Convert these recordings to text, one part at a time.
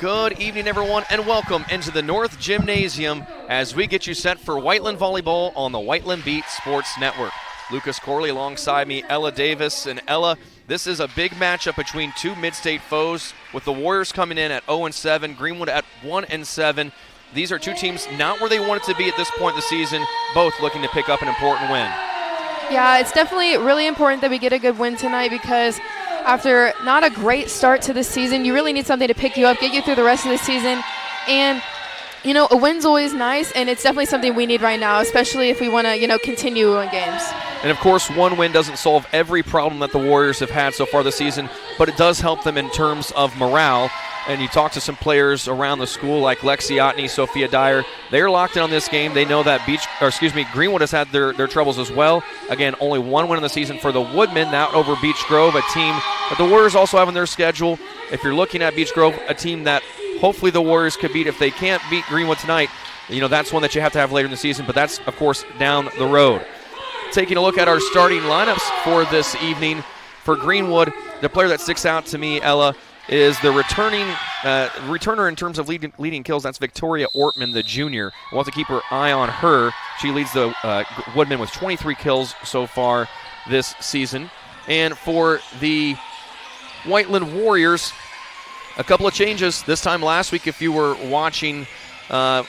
Good evening, everyone, and welcome into the North Gymnasium as we get you set for Whiteland Volleyball on the Whiteland Beat Sports Network. Lucas Corley alongside me, Ella Davis. And Ella, this is a big matchup between two mid-state foes, with the Warriors coming in at 0-7, Greenwood at 1-7. These are two teams not where they wanted to be at this point in the season, both looking to pick up an important win. Yeah, it's definitely really important that we get a good win tonight, because after not a great start to the season, you really need something to pick you up, get you through the rest of the season. And, you know, a win's always nice, and it's definitely something we need right now, especially if we want to, continue in games. And, of course, one win doesn't solve every problem that the Warriors have had so far this season, but it does help them in terms of morale. And you talk to some players around the school like Lexi Otney, Sophia Dyer. They're locked in on this game. They know that Greenwood has had their troubles as well. Again, only one win in the season for the Woodmen, that over Beech Grove, a team that the Warriors also have on their schedule. If you're looking at Beech Grove, a team that hopefully the Warriors could beat. If they can't beat Greenwood tonight, that's one that you have to have later in the season, but that's, of course, down the road. Taking a look at our starting lineups for this evening for Greenwood, the player that sticks out to me, Ella, is the returner in terms of leading kills. That's Victoria Ortman, the junior. We'll have to keep our eye on her. She leads the Woodmen with 23 kills so far this season. And for the Whiteland Warriors, a couple of changes. This time last week, if you were watching the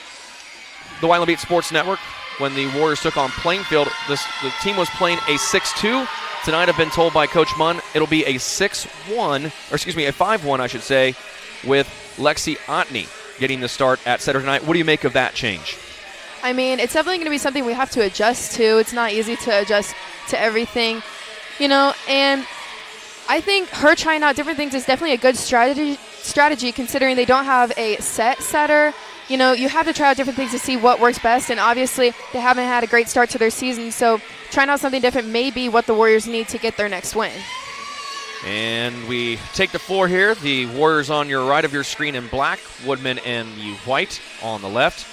Whiteland Beat Sports Network, when the Warriors took on Plainfield, the team was playing a 6-2. Tonight I've been told by Coach Munn it'll be a 5-1, I should say, with Lexi Otney getting the start at Saturday night. What do you make of that change? I mean, it's definitely going to be something we have to adjust to. It's not easy to adjust to everything, and I think her trying out different things is definitely a good strategy considering they don't have a set setter. You have to try out different things to see what works best, and obviously they haven't had a great start to their season, so trying out something different may be what the Warriors need to get their next win. And we take the floor here. The Warriors on your right of your screen in black, Woodmen and the white on the left.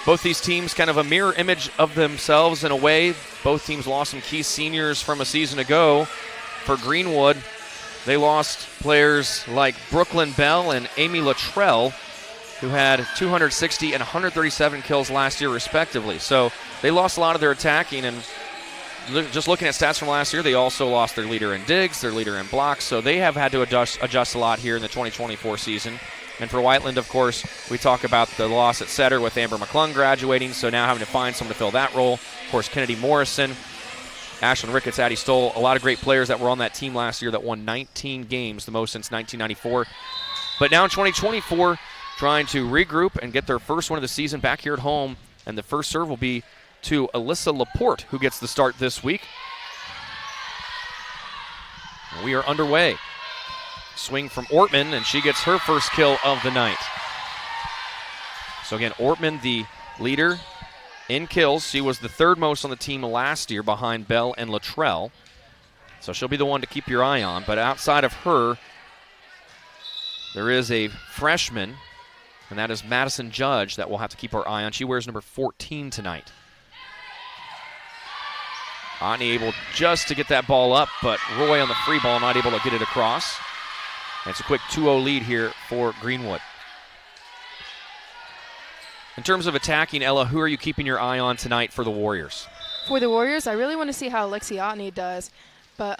Both these teams kind of a mirror image of themselves in a way. Both teams lost some key seniors from a season ago. For Greenwood, they lost players like Brooklyn Bell and Amy Luttrell, who had 260 and 137 kills last year, respectively. So they lost a lot of their attacking, and just looking at stats from last year, they also lost their leader in digs, their leader in blocks, so they have had to adjust a lot here in the 2024 season. And for Whiteland, of course, we talk about the loss at setter with Amber McClung graduating, so now having to find someone to fill that role. Of course, Kennedy Morrison, Ashlyn Ricketts, Addie Stoll, a lot of great players that were on that team last year that won 19 games, the most since 1994. But now in 2024, trying to regroup and get their first one of the season back here at home. And the first serve will be to Alyssa Laporte, who gets the start this week. We are underway. Swing from Ortman, and she gets her first kill of the night. So again, Ortman, the leader in kills. She was the third most on the team last year behind Bell and Luttrell. So she'll be the one to keep your eye on. But outside of her, there is a freshman, and that is Madison Judge, that we'll have to keep our eye on. She wears number 14 tonight. Otney able just to get that ball up, but Roy on the free ball not able to get it across. And it's a quick 2-0 lead here for Greenwood. In terms of attacking, Ella, who are you keeping your eye on tonight for the Warriors? For the Warriors, I really want to see how Lexi Otney does, but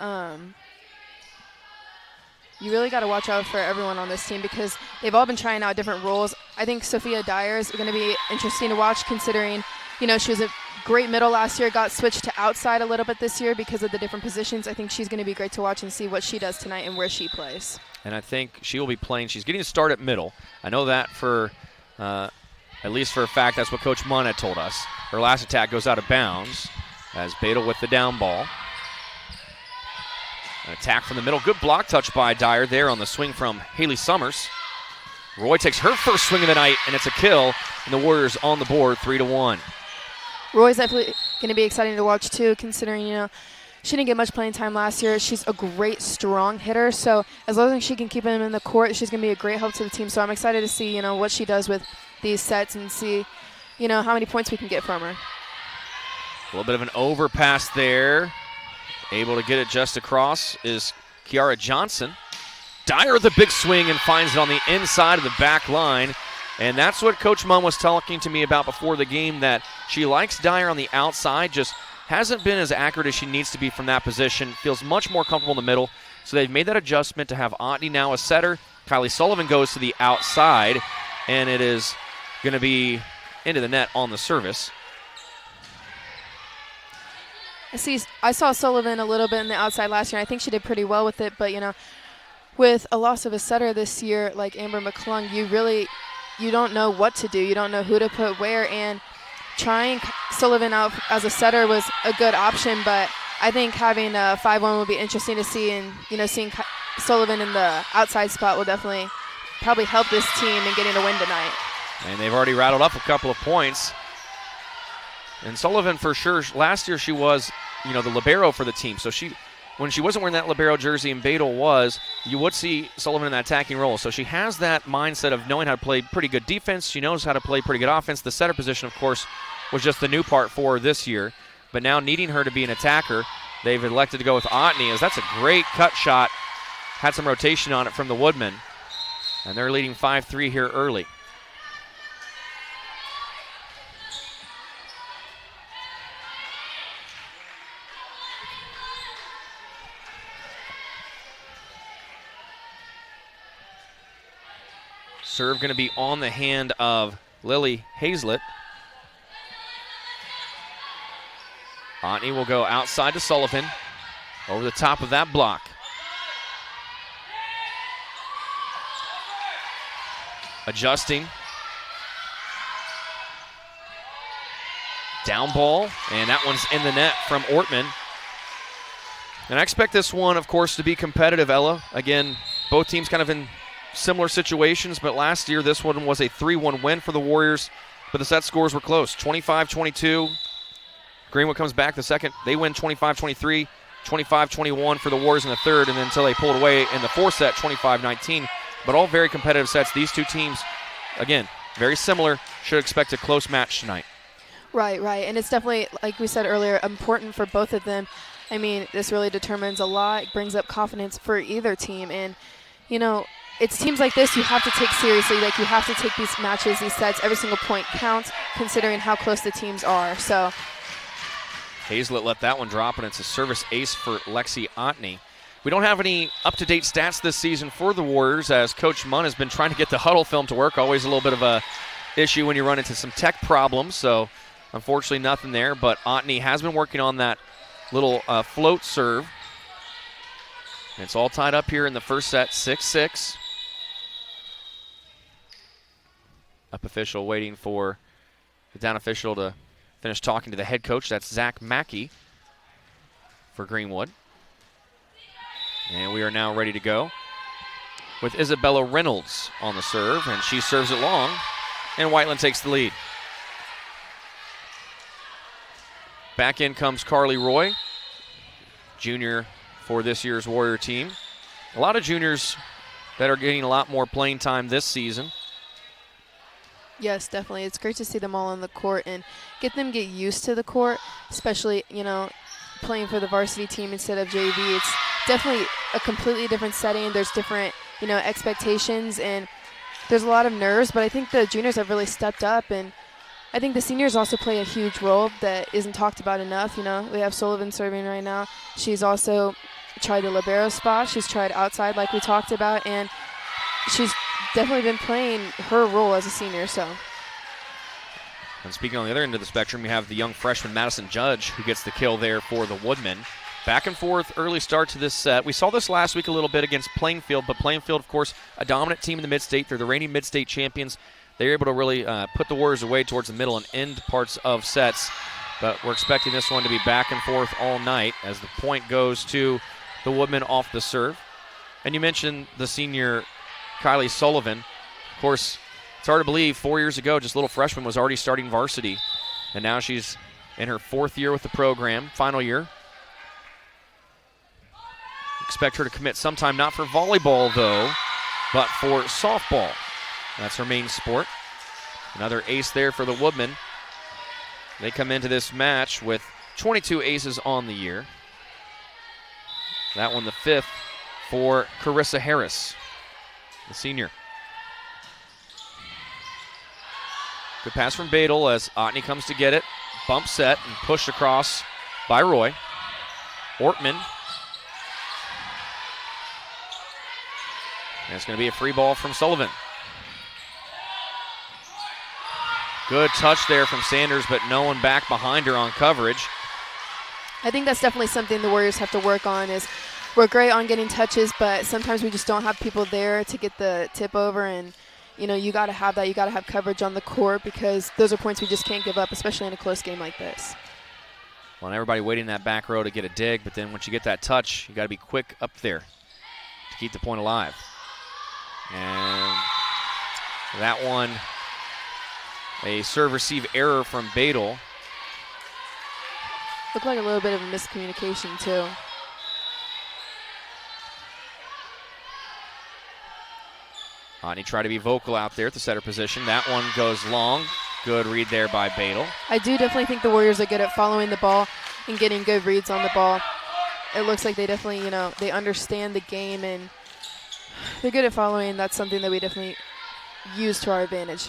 you really got to watch out for everyone on this team because they've all been trying out different roles. I think Sophia Dyer is going to be interesting to watch considering, she was a great middle last year, got switched to outside a little bit this year because of the different positions. I think she's going to be great to watch and see what she does tonight and where she plays. And I think she will be playing. She's getting a start at middle. I know that for, at least for a fact, that's what Coach Munn had told us. Her last attack goes out of bounds as Badel with the down ball. An attack from the middle. Good block touch by Dyer there on the swing from Haley Summers. Roy takes her first swing of the night, and it's a kill. And the Warriors on the board, 3-1. Roy's definitely going to be exciting to watch, too, considering, she didn't get much playing time last year. She's a great, strong hitter. So as long as she can keep him in the court, she's going to be a great help to the team. So I'm excited to see, what she does with these sets and see, how many points we can get from her. A little bit of an overpass there. Able to get it just across is Kiara Johnson. Dyer the big swing and finds it on the inside of the back line. And that's what Coach Munn was talking to me about before the game, that she likes Dyer on the outside, just hasn't been as accurate as she needs to be from that position. Feels much more comfortable in the middle. So they've made that adjustment to have Otney now a setter. Kylie Sullivan goes to the outside, and it is going to be into the net on the service. I saw Sullivan a little bit in the outside last year. I think she did pretty well with it, but, with a loss of a setter this year like Amber McClung, you don't know what to do. You don't know who to put where, and trying Sullivan out as a setter was a good option, but I think having a 5-1 will be interesting to see, and, seeing Sullivan in the outside spot will definitely probably help this team in getting a win tonight. And they've already rattled up a couple of points. And Sullivan, for sure, last year she was, the libero for the team. So when she wasn't wearing that libero jersey and Badel was, you would see Sullivan in that attacking role. So she has that mindset of knowing how to play pretty good defense. She knows how to play pretty good offense. The setter position, of course, was just the new part for her this year. But now needing her to be an attacker, they've elected to go with Otney, as that's a great cut shot. Had some rotation on it from the Woodmen. And they're leading 5-3 here early. Serve going to be on the hand of Lily Hazlett. Otney will go outside to Sullivan. Over the top of that block. Adjusting. Down ball, and that one's in the net from Ortman. And I expect this one, of course, to be competitive, Ella. Again, both teams kind of in similar situations, but last year this one was a 3-1 win for the Warriors, but the set scores were close. 25-22. Greenwood comes back the second. They win 25-23, 25-21 for the Warriors in the third, and then until they pulled away in the fourth set, 25-19. But all very competitive sets. These two teams, again, very similar. Should expect a close match tonight. Right. And it's definitely, like we said earlier, important for both of them. I mean, this really determines a lot. It brings up confidence for either team. And, it's teams like this you have to take seriously. Like, you have to take these matches, these sets. Every single point counts, considering how close the teams are. So Hazlett let that one drop, and it's a service ace for Lexi Otney. We don't have any up-to-date stats this season for the Warriors, as Coach Munn has been trying to get the huddle film to work. Always a little bit of a issue when you run into some tech problems, so unfortunately nothing there. But Otney has been working on that little float serve. And it's all tied up here in the first set, 6-6. Up official waiting for the down official to finish talking to the head coach. That's Zach Mackey for Greenwood. And we are now ready to go with Isabella Reynolds on the serve, and she serves it long, and Whiteland takes the lead. Back in comes Carly Roy, junior for this year's Warrior team. A lot of juniors that are getting a lot more playing time this season. Yes, definitely. It's great to see them all on the court and get used to the court, especially, playing for the varsity team instead of JV. It's definitely a completely different setting. There's different, expectations, and there's a lot of nerves, but I think the juniors have really stepped up, and I think the seniors also play a huge role that isn't talked about enough. We have Sullivan serving right now. She's also tried the libero spot. She's tried outside like we talked about, and she's definitely been playing her role as a senior. So. And speaking on the other end of the spectrum, we have the young freshman Madison Judge, who gets the kill there for the Woodmen. Back and forth early start to this set. We saw this last week a little bit against Plainfield, but Plainfield, of course, a dominant team in the mid-state. They're the reigning mid-state champions. They're able to really put the Warriors away towards the middle and end parts of sets. But we're expecting this one to be back and forth all night as the point goes to the Woodmen off the serve. And you mentioned the senior Kylie Sullivan. Of course, it's hard to believe 4 years ago, just a little freshman was already starting varsity. And now she's in her fourth year with the program, final year. Expect her to commit sometime, not for volleyball though, but for softball. That's her main sport. Another ace there for the Woodmen. They come into this match with 22 aces on the year. That one the fifth for Carissa Harris, the senior. Good pass from Badel as Otney comes to get it. Bump set and pushed across by Roy. Ortman. And it's going to be a free ball from Sullivan. Good touch there from Sanders, but no one back behind her on coverage. I think that's definitely something the Warriors have to work on. Is we're great on getting touches, but sometimes we just don't have people there to get the tip over, and you got to have that. You got to have coverage on the court because those are points we just can't give up, especially in a close game like this. Well, and everybody waiting in that back row to get a dig, but then once you get that touch, you got to be quick up there to keep the point alive. And that one, a serve-receive error from Badel. Looked like a little bit of a miscommunication, too. Otney tried to be vocal out there at the setter position. That one goes long. Good read there by Badel. I do definitely think the Warriors are good at following the ball and getting good reads on the ball. It looks like they definitely, they understand the game and they're good at following. That's something that we definitely use to our advantage.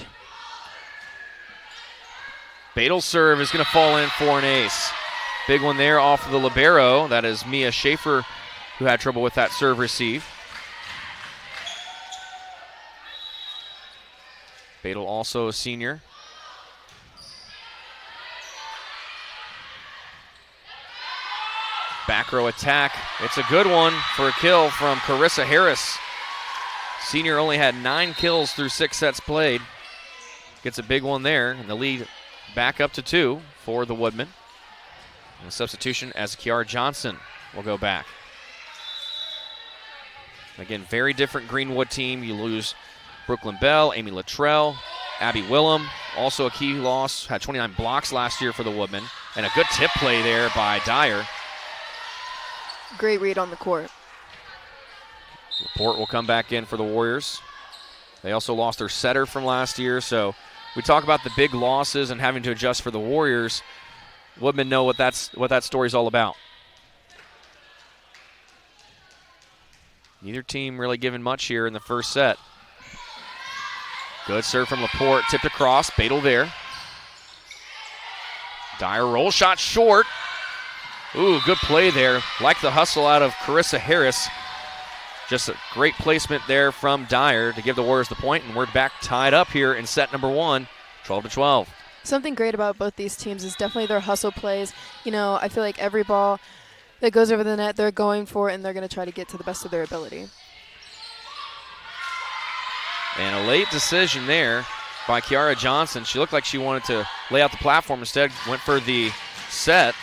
Badel's serve is going to fall in for an ace. Big one there off of the libero. That is Mia Schaefer, who had trouble with that serve receive. Badel also a senior. Back row attack. It's a good one for a kill from Carissa Harris. Senior only had 9 kills through 6 sets played. Gets a big one there, and the lead back up to 2 for the Woodmen. And a substitution as Kiara Johnson will go back. Again, very different Greenwood team. You lose Brooklyn Bell, Amy Luttrell, Abby Willem, also a key loss. Had 29 blocks last year for the Woodmen. And a good tip play there by Dyer. Great read on the court. Laporte will come back in for the Warriors. They also lost their setter from last year, so we talk about the big losses and having to adjust for the Warriors. Woodmen know what that story's all about. Neither team really given much here in the first set. Good serve from Laporte, tipped across, Badel there. Dyer roll shot short. Ooh, good play there. Like the hustle out of Carissa Harris. Just a great placement there from Dyer to give the Warriors the point, and we're back tied up here in set number 1, 12-12. Something great about both these teams is definitely their hustle plays. I feel like every ball that goes over the net, they're going for it, and they're going to try to get to the best of their ability. And a late decision there by Kiara Johnson. She looked like she wanted to lay out the platform. Instead, went for the set.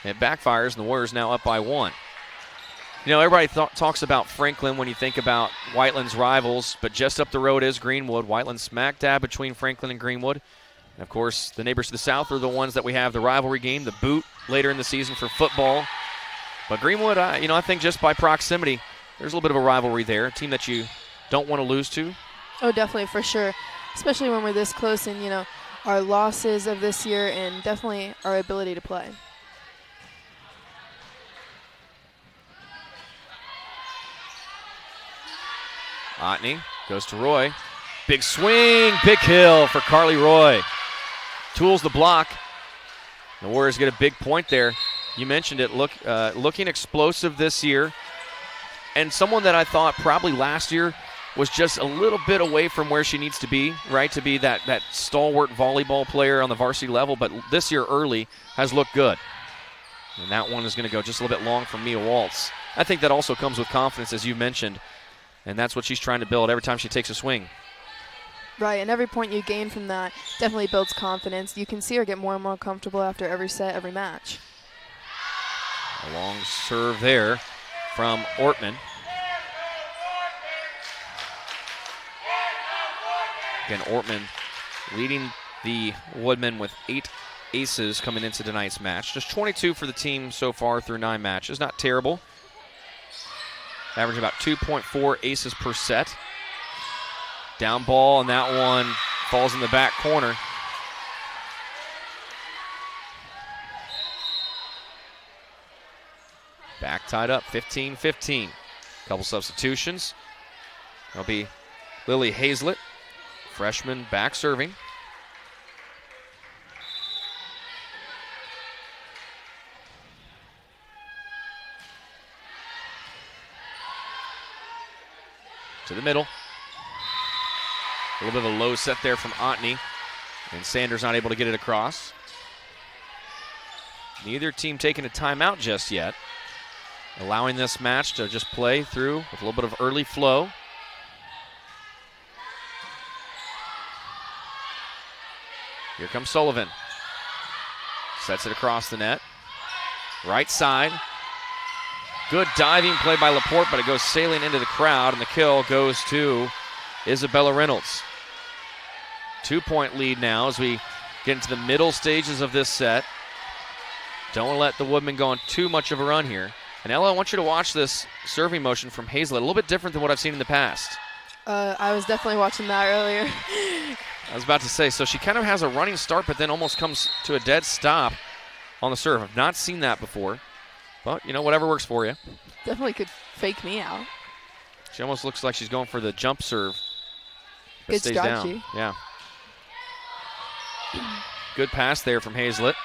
It backfires, and the Warriors now up by 1. Everybody talks about Franklin when you think about Whiteland's rivals, but just up the road is Greenwood. Whiteland smack dab between Franklin and Greenwood. And, of course, the neighbors to the south are the ones that we have the rivalry game, the boot later in the season for football. But Greenwood, I think just by proximity, there's a little bit of a rivalry there, a team that you don't want to lose to. Oh, definitely, for sure, especially when we're this close and, our losses of this year and definitely our ability to play. Otney goes to Roy. Big swing, big kill for Carly Roy. Tools the block. The Warriors get a big point there. You mentioned it, looking explosive this year. And someone that I thought probably last year was just a little bit away from where she needs to be, right? To be that stalwart volleyball player on the varsity level. But this year early has looked good. And that one is going to go just a little bit long from Mia Waltz. I think that also comes with confidence, as you mentioned. And that's what she's trying to build every time she takes a swing. Right, and every point you gain from that definitely builds confidence. You can see her get more and more comfortable after every set, every match. A long serve there from Ortman. Again, Ortman leading the Woodmen with 8 aces coming into tonight's match. Just 22 for the team so far through 9 matches. Not terrible. Average about 2.4 aces per set. Down ball, and that one falls in the back corner. Back tied up, 15-15. Couple substitutions. That'll be Lily Hazlett, freshman, back serving. To the middle. A little bit of a low set there from Otney, and Sanders not able to get it across. Neither team taking a timeout just yet, allowing this match to just play through with a little bit of early flow. Here comes Sullivan. Sets it across the net. Right side. Good diving play by Laporte, but it goes sailing into the crowd, and the kill goes to Isabella Reynolds. 2-point lead now as we get into the middle stages of this set. Don't want to let the Woodmen go on too much of a run here. And Ella, I want you to watch this serving motion from Hazlett, a little bit different than what I've seen in the past. I was definitely watching that earlier. I was about to say, so she kind of has a running start, but then almost comes to a dead stop on the serve. I've not seen that before, but, you know, whatever works for you. Definitely could fake me out. She almost looks like she's going for the jump serve. Good stays strategy. Down. Yeah. Good pass there from Hazlett.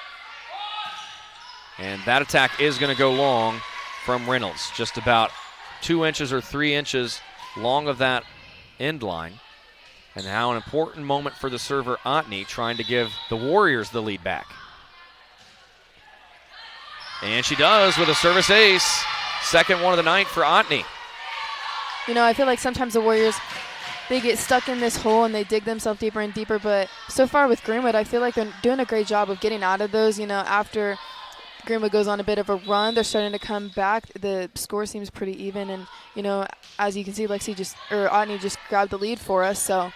And that attack is going to go long from Reynolds. Just about 2 inches or 3 inches long of that end line. And now an important moment for the server, Otney, trying to give the Warriors the lead back. And she does with a service ace. Second one of the night for Otney. You know, I feel like sometimes the Warriors, they get stuck in this hole and they dig themselves deeper and deeper. But so far with Greenwood, I feel like they're doing a great job of getting out of those. You know, after Greenwood goes on a bit of a run, they're starting to come back. The score seems pretty even. And, you know, as you can see, Otney just grabbed the lead for us. So.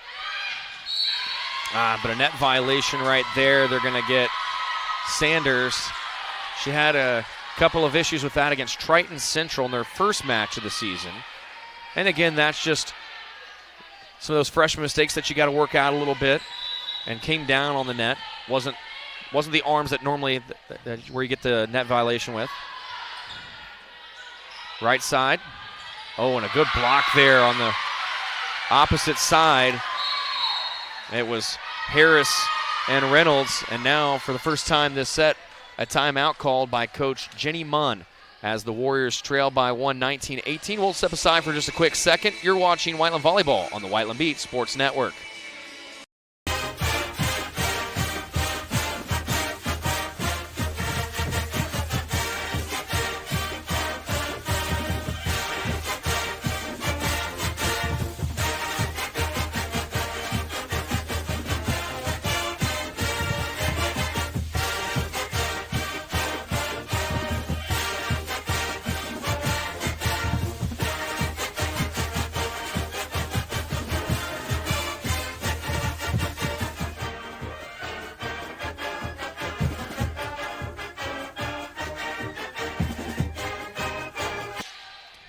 But a net violation right there. They're going to get Sanders. She had a couple of issues with that against Triton Central in their first match of the season. And again, that's just some of those freshman mistakes that you got to work out a little bit, and came down on the net. Wasn't the arms that normally where you get the net violation with. Right side. Oh, and a good block there on the opposite side. It was Harris and Reynolds, and now for the first time this set, a timeout called by Coach Jenny Munn as the Warriors trail by 19-18. We'll step aside for just a quick second. You're watching Whiteland Volleyball on the Whiteland Beat Sports Network.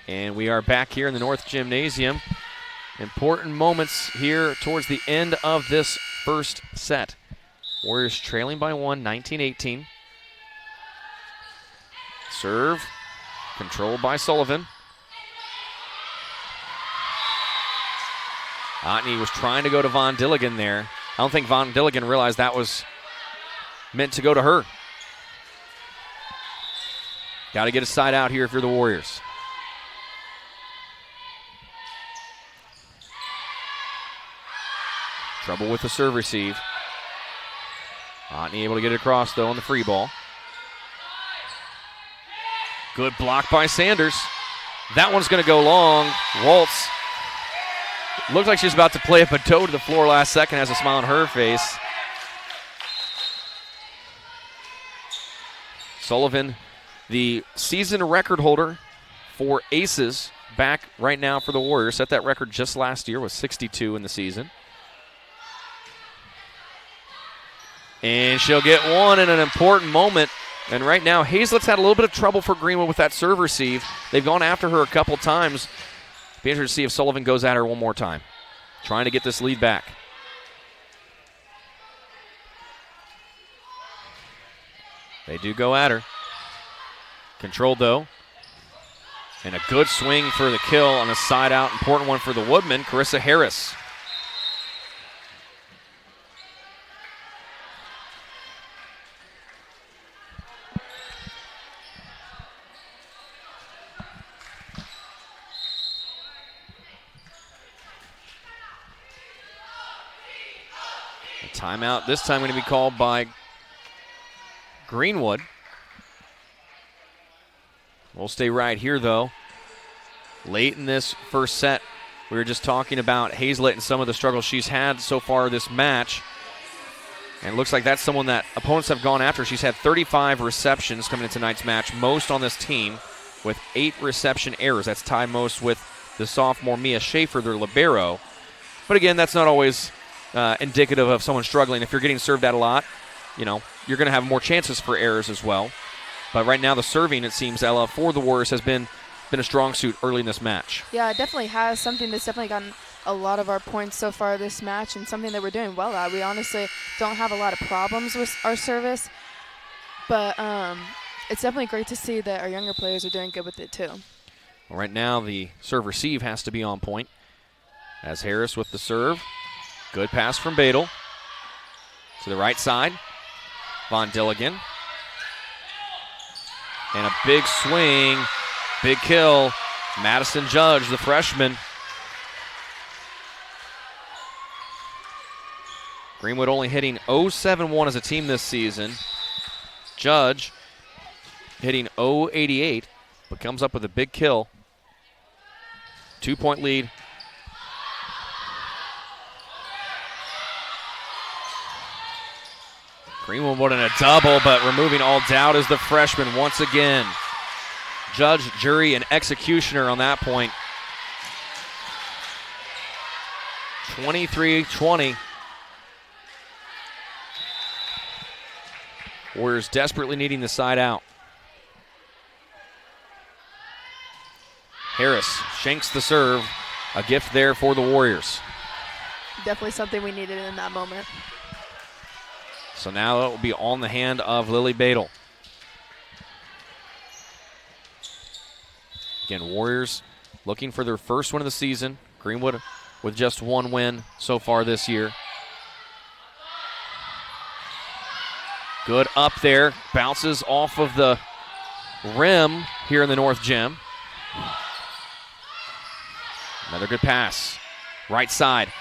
And we are back here in the North Gymnasium. Important moments here towards the end of this first set. Warriors trailing by 19-18. Serve, controlled by Sullivan. Otney was trying to go to Von Dilligan there. I don't think Von Dilligan realized that was meant to go to her. Got to get a side out here if you're the Warriors. Trouble with the serve receive. Otney able to get it across, though, on the free ball. Good block by Sanders. That one's going to go long. Waltz. Looked like she was about to play up a toe to the floor last second, has a smile on her face. Sullivan, the season record holder for aces, back right now for the Warriors. Set that record just last year with 62 in the season. And she'll get one in an important moment. And right now, Hazlett's had a little bit of trouble for Greenwood with that serve receive. They've gone after her a couple times. Be interested to see if Sullivan goes at her one more time, trying to get this lead back. They do go at her. Controlled, though. And a good swing for the kill on a side out. Important one for the Woodmen, Carissa Harris. A timeout this time going to be called by Greenwood. We'll stay right here, though. Late in this first set, we were just talking about Hazlett and some of the struggles she's had so far this match. And it looks like that's someone that opponents have gone after. She's had 35 receptions coming into tonight's match, most on this team, with 8 reception errors. That's tied most with the sophomore Mia Schaefer, their libero. But again, that's not always indicative of someone struggling. If you're getting served at a lot, you're going to have more chances for errors as well. But right now the serving, it seems, Ella, for the Warriors has been a strong suit early in this match. Yeah, it definitely has. Something that's definitely gotten a lot of our points so far this match, and something that we're doing well at. We honestly don't have a lot of problems with our service, but it's definitely great to see that our younger players are doing good with it too. Well, right now the serve-receive has to be on point. As Harris with the serve. Good pass from Badel. To the right side. Von Dilligan. And a big swing, big kill. Madison Judge, the freshman. Greenwood only hitting .071 as a team this season. Judge hitting .088, but comes up with a big kill. 2-point lead. Greenwood wanting a double, but removing all doubt is the freshman once again. Judge, jury, and executioner on that point. 23-20. Warriors desperately needing the side out. Harris shanks the serve. A gift there for the Warriors. Definitely something we needed in that moment. So now it will be on the hand of Lily Badel. Again, Warriors looking for their first win of the season. Greenwood with just 1 win so far this year. Good up there. Bounces off of the rim here in the North Gym. Another good pass. Right side.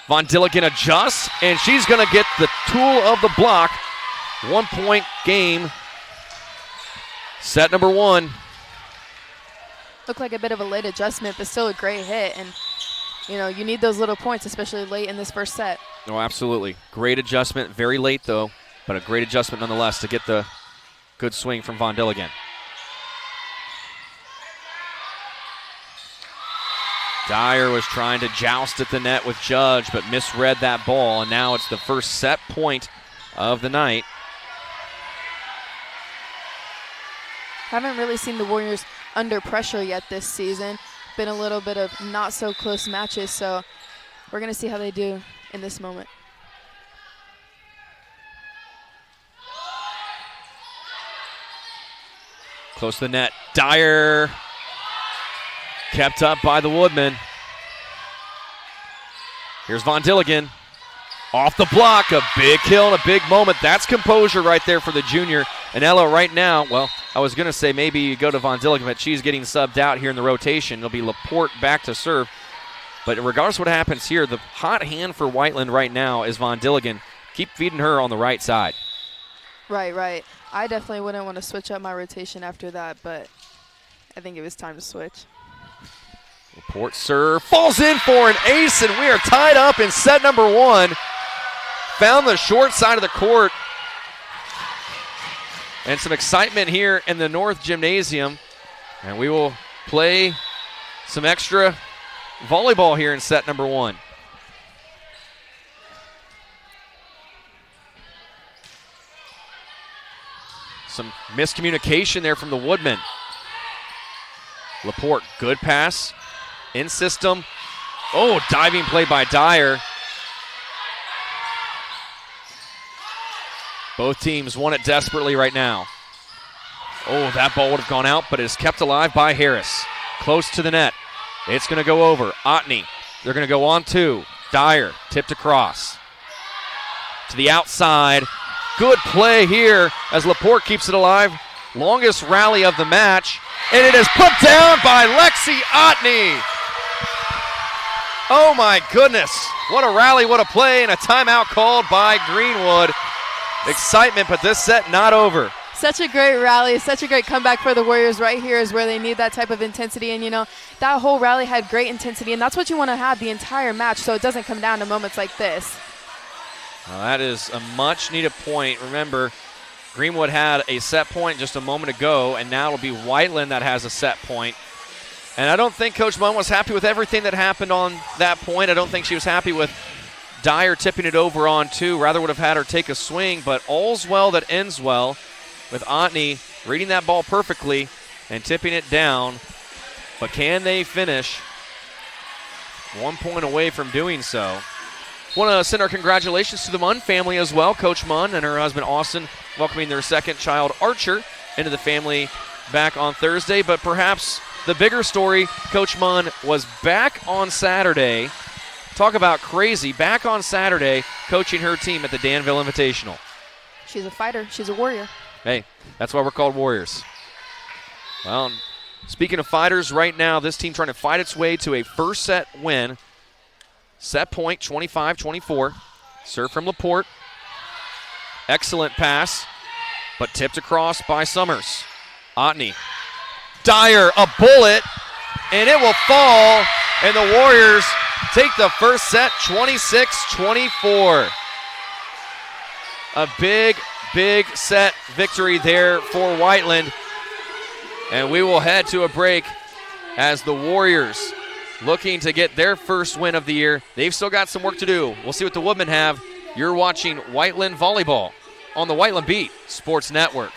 Von Dilligan adjusts, and she's going to get the tool of the block. 1-point game. Set number 1. Looked like a bit of a late adjustment, but still a great hit. And, you need those little points, especially late in this first set. Oh, absolutely. Great adjustment. Very late, though, but a great adjustment nonetheless to get the good swing from Von Dilligan. Dyer was trying to joust at the net with Judge, but misread that ball, and now it's the first set point of the night. Haven't really seen the Warriors under pressure yet this season. Been a little bit of not so close matches, so we're going to see how they do in this moment. Close to the net. Dyer kept up by the Woodmen. Here's Von Dilligan. Off the block, a big kill and a big moment. That's composure right there for the junior. And Ella right now, well, I was going to say maybe you go to Von Dilligan, but she's getting subbed out here in the rotation. It'll be Laporte back to serve. But regardless of what happens here, the hot hand for Whiteland right now is Von Dilligan. Keep feeding her on the right side. Right. I definitely wouldn't want to switch up my rotation after that, but I think it was time to switch. Laporte serve, falls in for an ace, and we are tied up in set number 1. Found the short side of the court. And some excitement here in the North Gymnasium. And we will play some extra volleyball here in set number 1. Some miscommunication there from the Woodmen. Laporte, good pass. In system. Oh, diving play by Dyer. Both teams want it desperately right now. Oh, that ball would have gone out, but it is kept alive by Harris. close to the net. It's going to go over. Otney. They're going to go on 2. Dyer tipped across. To the outside. Good play here as Laporte keeps it alive. Longest rally of the match. And it is put down by Lexi Otney. Oh my goodness. What a rally, what a play, and a timeout called by Greenwood. Excitement, but this set not over. Such a great rally, such a great comeback for the Warriors. Right here is where they need that type of intensity. And, that whole rally had great intensity, and that's what you want to have the entire match so it doesn't come down to moments like this. Well, that is a much-needed point. Remember, Greenwood had a set point just a moment ago, and now it'll be Whiteland that has a set point. And I don't think Coach Munn was happy with everything that happened on that point. I don't think she was happy with Dyer tipping it over on 2. Rather would have had her take a swing, but all's well that ends well, with Otney reading that ball perfectly and tipping it down. But can they finish? 1 point away from doing so. Want to send our congratulations to the Munn family as well. Coach Munn and her husband Austin welcoming their second child, Archer, into the family back on Thursday. But perhaps the bigger story, Coach Munn was back on Saturday. Talk about crazy. Back on Saturday coaching her team at the Danville Invitational. She's a fighter. She's a warrior. Hey, that's why we're called Warriors. Well, speaking of fighters, right now this team trying to fight its way to a first set win. Set point, 25-24. Serve from Laporte. Excellent pass, but tipped across by Summers. Otney. Dyer, a bullet, and it will fall, and the Warriors take the first set, 26-24. A big set victory there for Whiteland. And we will head to a break as the Warriors looking to get their first win of the year. They've still got some work to do. We'll see what the Woodmen have. You're watching Whiteland Volleyball on the Whiteland Beat Sports Network.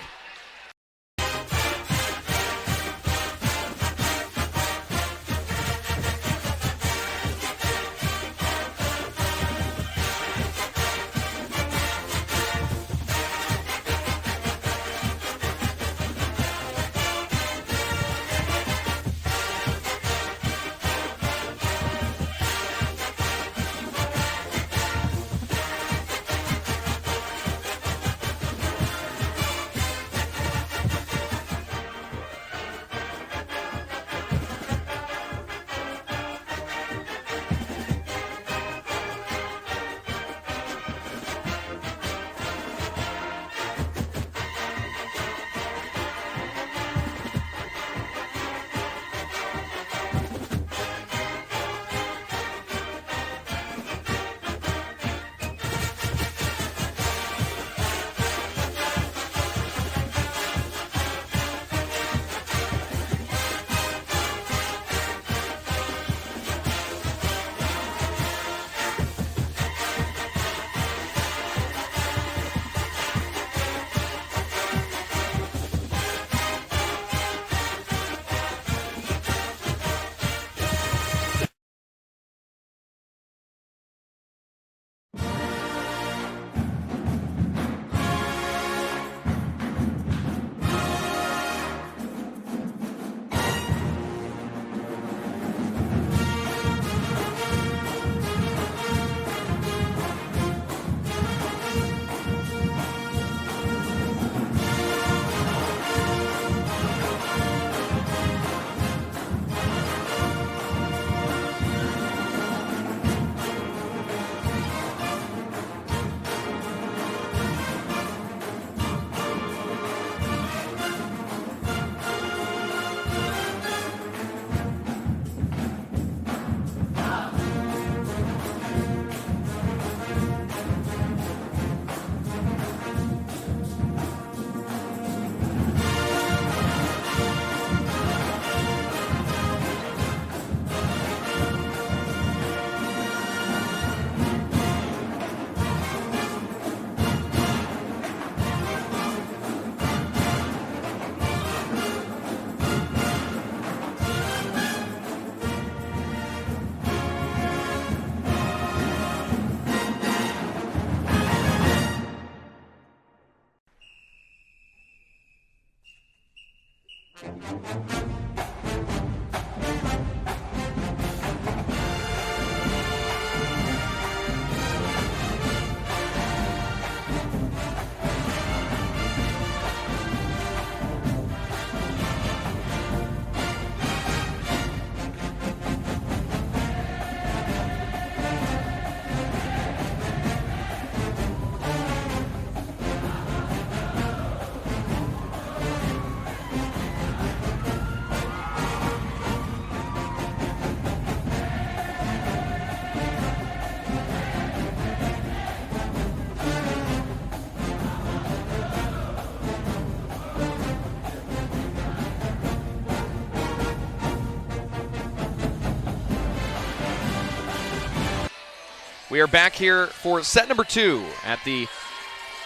We are back here for set number 2 at the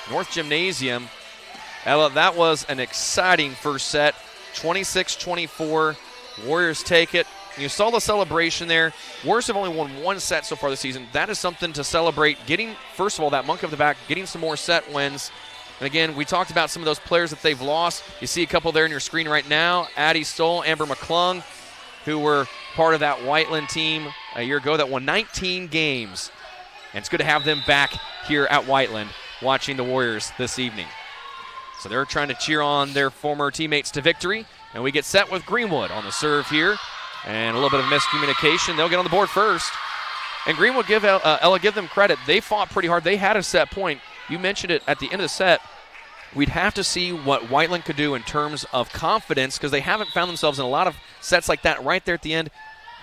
North Gymnasium. Ella, that was an exciting first set. 26-24. Warriors take it. You saw the celebration there. Warriors have only won 1 set so far this season. That is something to celebrate. Getting, first of all, that monkey up the back, getting some more set wins. And again, we talked about some of those players that they've lost. You see a couple there on your screen right now. Addie Stoll, Amber McClung, who were part of that Whiteland team a year ago that won 19 games. And it's good to have them back here at Whiteland watching the Warriors this evening. So they're trying to cheer on their former teammates to victory. And we get set with Greenwood on the serve here. And a little bit of miscommunication. They'll get on the board first. And Greenwood, Ella, give them credit. They fought pretty hard. They had a set point. You mentioned it at the end of the set. We'd have to see what Whiteland could do in terms of confidence because they haven't found themselves in a lot of sets like that right there at the end.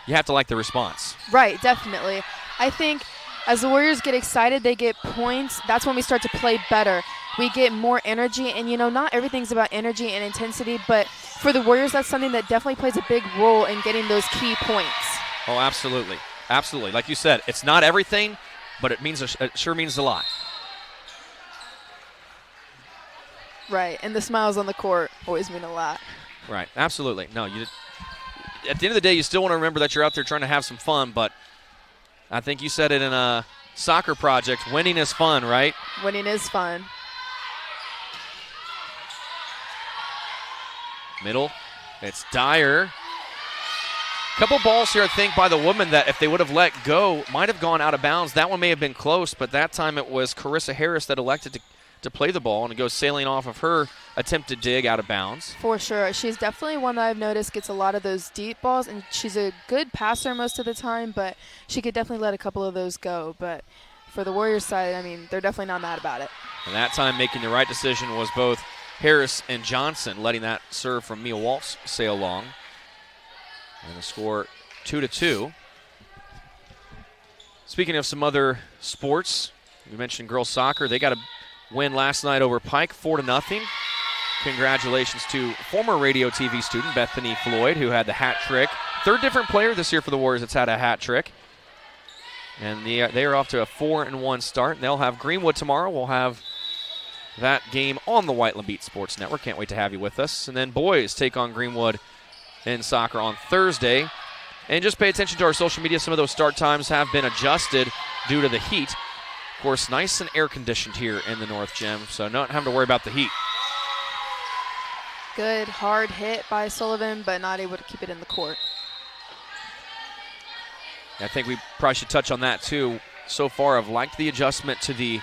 You have to like the response. Right, definitely. I think as the Warriors get excited, they get points. That's when we start to play better. We get more energy, and, not everything's about energy and intensity, but for the Warriors, that's something that definitely plays a big role in getting those key points. Oh, absolutely. Absolutely. Like you said, it's not everything, but it sure means a lot. Right, and the smiles on the court always mean a lot. Right, absolutely. No, at the end of the day, you still want to remember that you're out there trying to have some fun, but I think you said it in a soccer project, winning is fun, right? Winning is fun. Middle, it's Dyer. Couple balls here, I think, by the Woodmen that if they would have let go, might have gone out of bounds. That one may have been close, but that time it was Carissa Harris that elected to play the ball, and it goes sailing off of her attempted dig out of bounds. For sure. She's definitely one that I've noticed gets a lot of those deep balls, and she's a good passer most of the time, but she could definitely let a couple of those go. But for the Warriors side, they're definitely not mad about it. And that time making the right decision was both Harris and Johnson, letting that serve from Mia Waltz sail long. And the score 2-2. Speaking of some other sports, we mentioned girls soccer. They got a win last night over Pike, 4-0. Congratulations to former radio TV student Bethany Floyd, who had the hat trick. Third different player this year for the Warriors that's had a hat trick. And they are off to a 4-1 start. And they'll have Greenwood tomorrow. We'll have that game on the Whiteland Beat Sports Network. Can't wait to have you with us. And then boys take on Greenwood in soccer on Thursday. And just pay attention to our social media. Some of those start times have been adjusted due to the heat. Of course, nice and air-conditioned here in the North Gym, so not having to worry about the heat. Good, hard hit by Sullivan, but not able to keep it in the court. I think we probably should touch on that, too. So far, I've liked the adjustment to the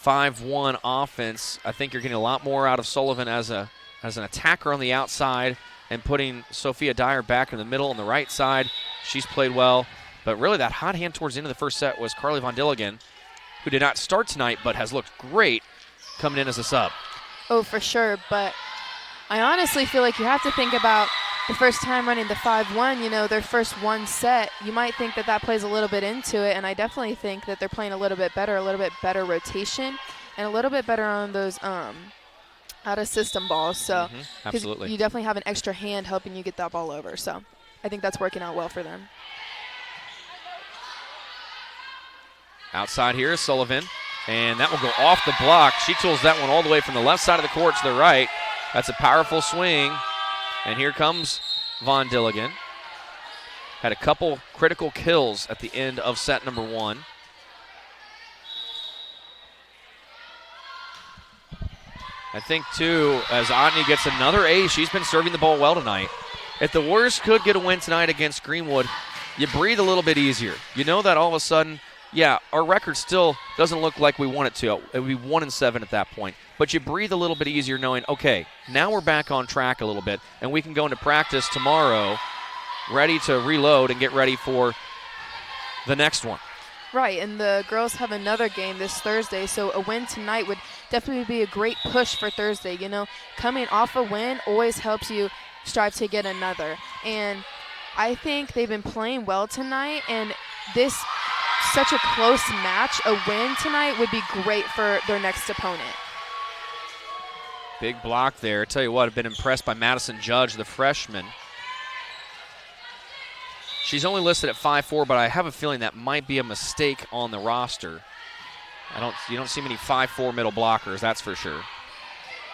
5-1 offense. I think you're getting a lot more out of Sullivan as an attacker on the outside and putting Sophia Dyer back in the middle on the right side. She's played well. But really that hot hand towards the end of the first set was Carly Von Dilligan, who did not start tonight but has looked great coming in as a sub. Oh, for sure. But I honestly feel like you have to think about the first time running the 5-1, their first one set. You might think that plays a little bit into it, and I definitely think that they're playing a little bit better rotation, and a little bit better on those out-of-system balls. So absolutely. You definitely have an extra hand helping you get that ball over. So I think that's working out well for them. Outside here is Sullivan, and that will go off the block. She tools that one all the way from the left side of the court to the right. That's a powerful swing. And here comes Von Dilligan. Had a couple critical kills at the end of set number 1. I think, too, as Otney gets another ace, she's been serving the ball well tonight. If the Warriors could get a win tonight against Greenwood, you breathe a little bit easier. You know that all of a sudden, our record still doesn't look like we want it to. It would be 1-7 at that point. But you breathe a little bit easier knowing, okay, now we're back on track a little bit, and we can go into practice tomorrow ready to reload and get ready for the next one. Right, and the girls have another game this Thursday, so a win tonight would definitely be a great push for Thursday. Coming off a win always helps you strive to get another. And I think they've been playing well tonight, and this such a close match, a win tonight would be great for their next opponent. Big block there. I tell you what, I've been impressed by Madison Judge, the freshman. She's only listed at 5'4", but I have a feeling that might be a mistake on the roster. You don't see many 5'4" middle blockers, that's for sure.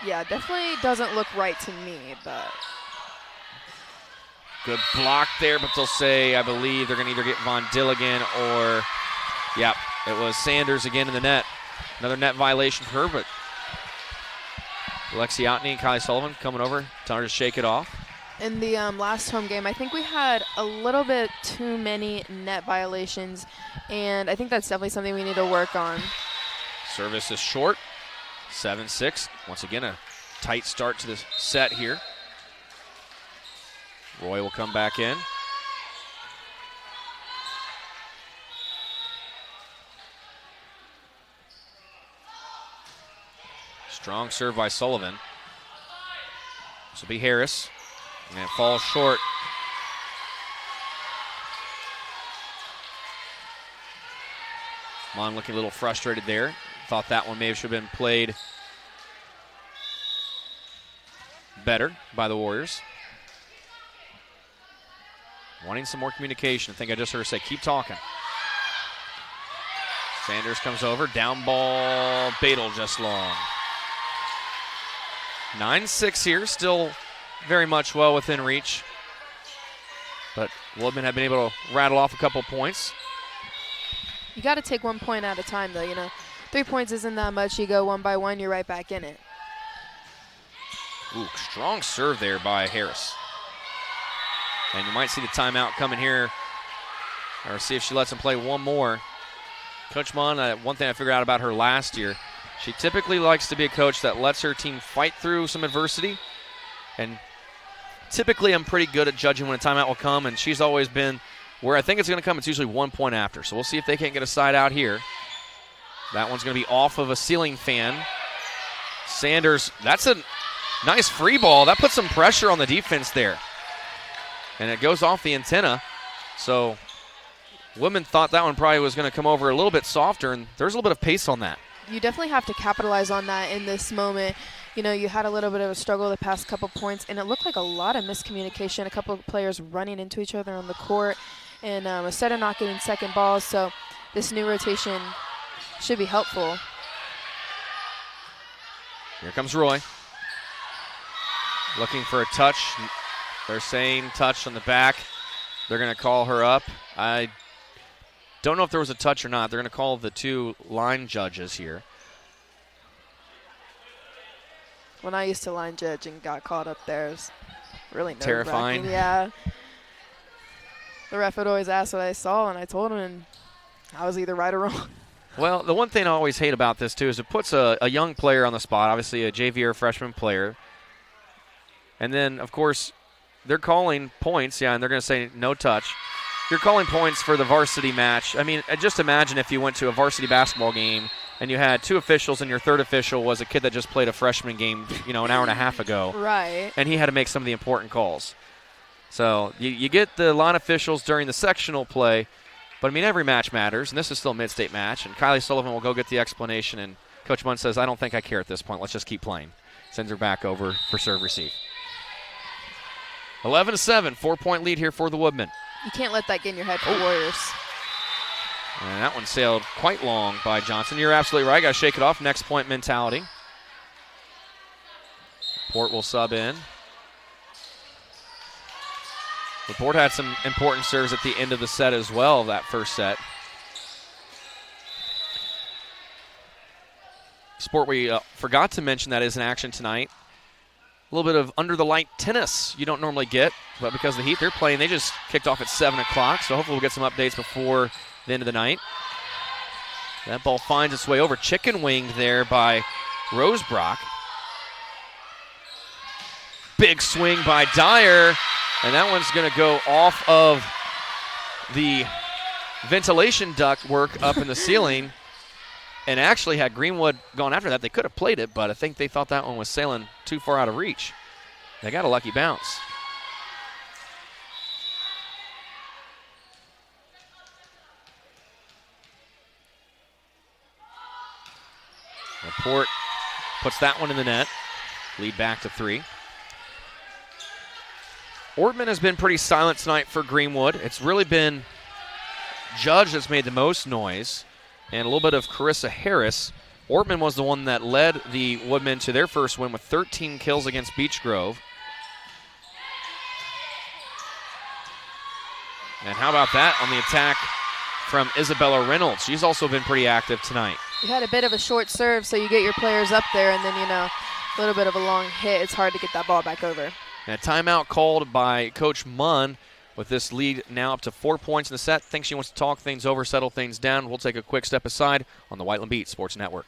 Yeah, definitely doesn't look right to me, but. Good block there, but they'll say, I believe they're going to either get Von Dilligan or, yep, it was Sanders again in the net. Another net violation for her, but Alexiotny and Kylie Sullivan coming over, telling her to shake it off. In the last home game, I think we had a little bit too many net violations, and I think that's definitely something we need to work on. Service is short, 7-6. Once again, a tight start to the set here. Roy will come back in. Strong serve by Sullivan. This will be Harris. And it falls short. Mon looking a little frustrated there. Thought that one maybe should have been played better by the Warriors. Wanting some more communication. I think I just heard her say, keep talking. Sanders comes over. Down ball. Badel just long. 9-6 here. Still very much well within reach. But Woodmen have been able to rattle off a couple points. You got to take 1 point at a time, though. 3 points isn't that much. You go one by one, you're right back in it. Ooh, strong serve there by Harris. And you might see the timeout coming here, or see if she lets him play one more. Coach Mon, one thing I figured out about her last year, she typically likes to be a coach that lets her team fight through some adversity. And typically I'm pretty good at judging when a timeout will come, and she's always been where I think it's going to come, it's usually 1 point after. So we'll see if they can't get a side out here. That one's going to be off of a ceiling fan. Sanders, that's a nice free ball. That puts some pressure on the defense there. And it goes off the antenna. So Woodmen thought that one probably was going to come over a little bit softer, and there's a little bit of pace on that. You definitely have to capitalize on that in this moment. You had a little bit of a struggle the past couple points, and it looked like a lot of miscommunication, a couple of players running into each other on the court, and instead of not getting second balls. So this new rotation should be helpful. Here comes Roy. Looking for a touch. They're saying touch on the back. They're going to call her up. I don't know if there was a touch or not. They're going to call the two line judges here. When I used to line judge and got caught up there, it was really terrifying. Yeah. The ref would always ask what I saw, and I told him, and I was either right or wrong. Well, the one thing I always hate about this, too, is it puts a young player on the spot, obviously a JV or freshman player. And then, of course, they're calling points, and they're going to say no touch. You're calling points for the varsity match. I mean, just imagine if you went to a varsity basketball game and you had two officials and your third official was a kid that just played a freshman game, an hour and a half ago. Right. And he had to make some of the important calls. So you get the line officials during the sectional play, but, I mean, every match matters, and this is still a mid-state match. And Kylie Sullivan will go get the explanation, and Coach Munn says, I don't think I care at this point. Let's just keep playing. Sends her back over for serve-receive. 11-7, 4-point lead here for the Woodmen. You can't let that get in your head for Warriors. And that one sailed quite long by Johnson. You're absolutely right. Got to shake it off. Next point mentality. Port will sub in. Port had some important serves at the end of the set as well, that first set. Sport we forgot to mention that is in action tonight. A little bit of under-the-light tennis you don't normally get, but because of the heat they're playing, they just kicked off at 7 o'clock, so hopefully we'll get some updates before the end of the night. That ball finds its way over. Chicken winged there by Rosebrock. Big swing by Dyer, and that one's going to go off of the ventilation duct work up in the ceiling. And actually, had Greenwood gone after that, they could have played it, but I think they thought that one was sailing too far out of reach. They got a lucky bounce. Port puts that one in the net. Lead back to 3. Ortman has been pretty silent tonight for Greenwood. It's really been Judge that's made the most noise, and a little bit of Carissa Harris. Ortman was the one that led the Woodmen to their first win with 13 kills against Beech Grove. And how about that on the attack from Isabella Reynolds? She's also been pretty active tonight. You had a bit of a short serve, so you get your players up there, and then, a little bit of a long hit. It's hard to get that ball back over. And a timeout called by Coach Munn with this lead now up to 4 points in the set. Thinks she wants to talk things over, settle things down. We'll take a quick step aside on the Whiteland Beat Sports Network.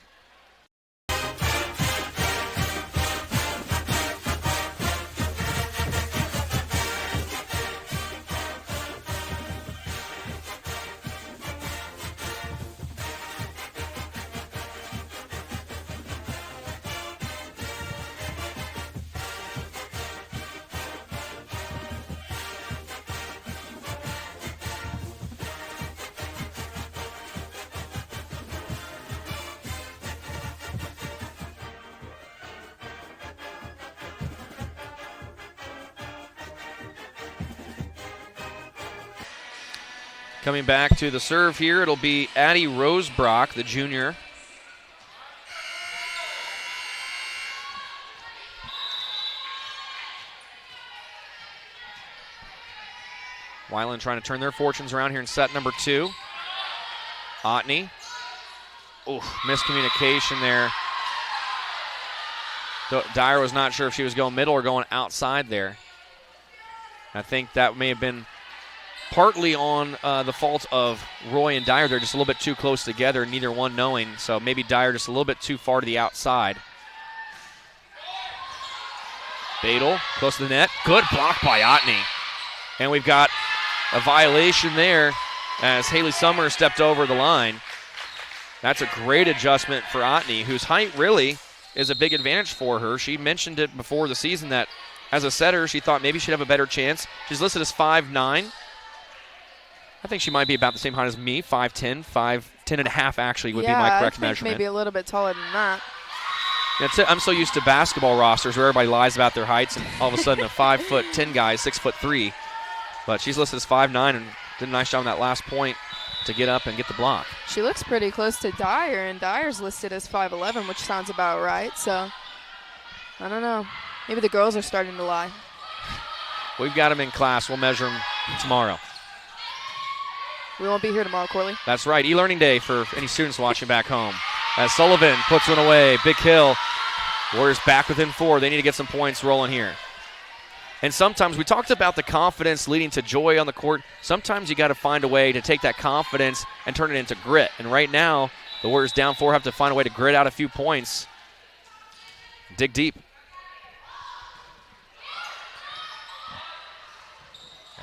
Coming back to the serve here, it'll be Addie Rosebrock, the junior. Whiteland trying to turn their fortunes around here in set number 2. Otney. Ooh, miscommunication there. Dyer was not sure if she was going middle or going outside there. I think that may have been partly on the fault of Roy and Dyer. They're just a little bit too close together, neither one knowing. So maybe Dyer just a little bit too far to the outside. Badel, close to the net. Good block by Otney. And we've got a violation there as Haley Summers stepped over the line. That's a great adjustment for Otney, whose height really is a big advantage for her. She mentioned it before the season that as a setter, she thought maybe she'd have a better chance. She's listed as 5'9". I think she might be about the same height as me, 5'10", 5'10 and a half actually would be my correct measurement. Maybe a little bit taller than that. That's it. I'm so used to basketball rosters where everybody lies about their heights, and all of a sudden a 5'10" guy is 6'3". But she's listed as 5'9" and did a nice job on that last point to get up and get the block. She looks pretty close to Dyer, and Dyer's listed as 5'11", which sounds about right. So, I don't know. Maybe the girls are starting to lie. We've got them in class. We'll measure them tomorrow. We won't be here tomorrow, Corley. That's right. E-learning day for any students watching back home. As Sullivan puts one away. Big kill. Warriors back within 4. They need to get some points rolling here. And sometimes we talked about the confidence leading to joy on the court. Sometimes you got to find a way to take that confidence and turn it into grit. And right now, the Warriors down 4 have to find a way to grit out a few points. Dig deep.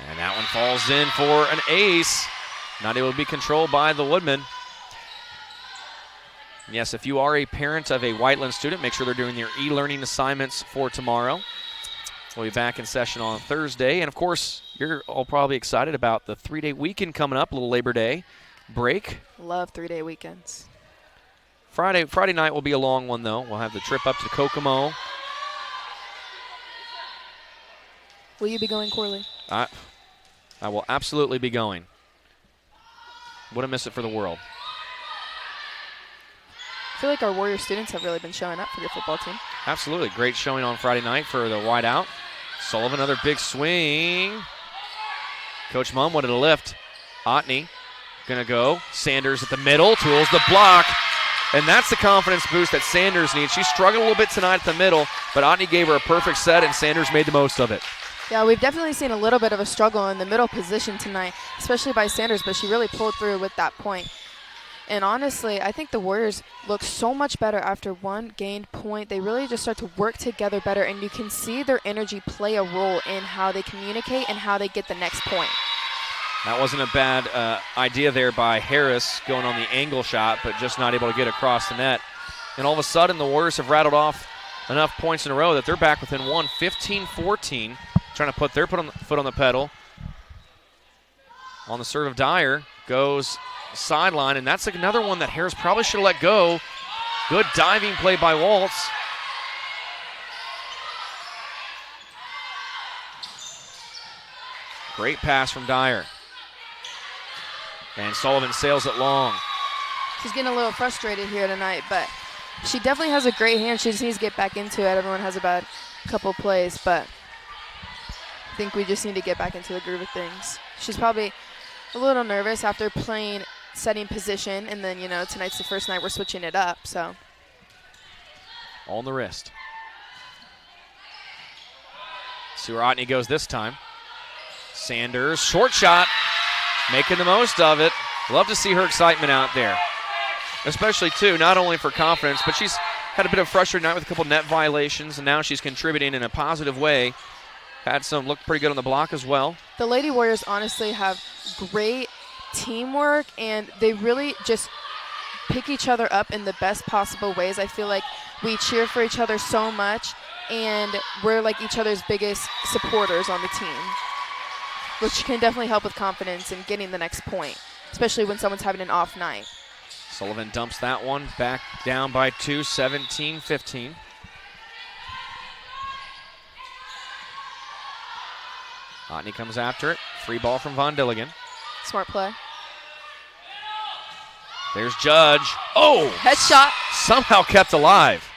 And that one falls in for an ace. Not able to be controlled by the Woodmen. Yes, if you are a parent of a Whiteland student, make sure they're doing their e-learning assignments for tomorrow. We'll be back in session on Thursday. And, of course, you're all probably excited about the 3-day weekend coming up, a little Labor Day break. Love 3-day weekends. Friday night will be a long one, though. We'll have the trip up to Kokomo. Will you be going, Corley? I will absolutely be going. Wouldn't miss it for the world. I feel like our Warrior students have really been showing up for your football team. Absolutely. Great showing on Friday night for the wideout. Sullivan, another big swing. Coach Munn wanted a lift. Otney going to go. Sanders at the middle. Tools the block. And that's the confidence boost that Sanders needs. She struggled a little bit tonight at the middle, but Otney gave her a perfect set, and Sanders made the most of it. Yeah, we've definitely seen a little bit of a struggle in the middle position tonight, especially by Sanders, but she really pulled through with that point. And honestly, I think the Warriors look so much better after one gained point. They really just start to work together better, and you can see their energy play a role in how they communicate and how they get the next point. That wasn't a bad idea there by Harris going on the angle shot, but just not able to get across the net. And all of a sudden, the Warriors have rattled off enough points in a row that they're back within one, 15-14. Trying to put their foot on the pedal. On the serve of Dyer, goes sideline, and that's another one that Harris probably should have let go. Good diving play by Waltz. Great pass from Dyer. And Sullivan sails it long. She's getting a little frustrated here tonight, but she definitely has a great hand. She just needs to get back into it. Everyone has a bad couple plays, but I think we just need to get back into the groove of things. She's probably a little nervous after playing setting position, and then, tonight's the first night we're switching it up, so. On the wrist. See where Otney goes this time. Sanders, short shot, making the most of it. Love to see her excitement out there. Especially, too, not only for confidence, but she's had a bit of frustrating night with a couple net violations, and now she's contributing in a positive way. Looked pretty good on the block as well. The Lady Warriors honestly have great teamwork, and they really just pick each other up in the best possible ways. I feel like we cheer for each other so much, and we're like each other's biggest supporters on the team, which can definitely help with confidence and getting the next point, especially when someone's having an off night. Sullivan dumps that one back down by 2, 17-15. Otney comes after it. Free ball from Von Dilligan. Smart play. There's Judge. Oh! Headshot. Somehow kept alive.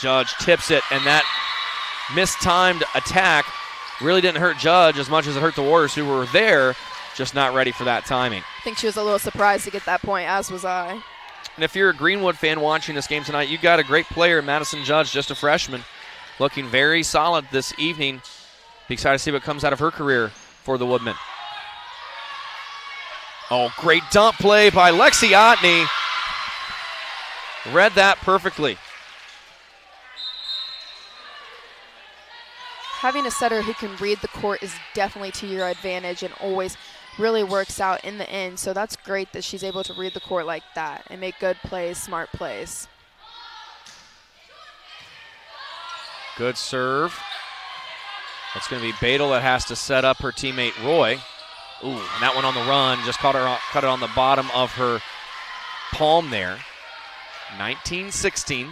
Judge tips it, and that mistimed attack really didn't hurt Judge as much as it hurt the Warriors, who were there, just not ready for that timing. I think she was a little surprised to get that point, as was I. And if you're a Greenwood fan watching this game tonight, you got a great player, Madison Judge, just a freshman, looking very solid this evening. Be excited to see what comes out of her career for the Woodmen. Oh, great dump play by Lexi Otney. Read that perfectly. Having a setter who can read the court is definitely to your advantage and always really works out in the end. So that's great that she's able to read the court like that and make good plays, smart plays. Good serve. It's going to be Badel that has to set up her teammate Roy. Ooh, and that one on the run just cut it on the bottom of her palm there. 19-16.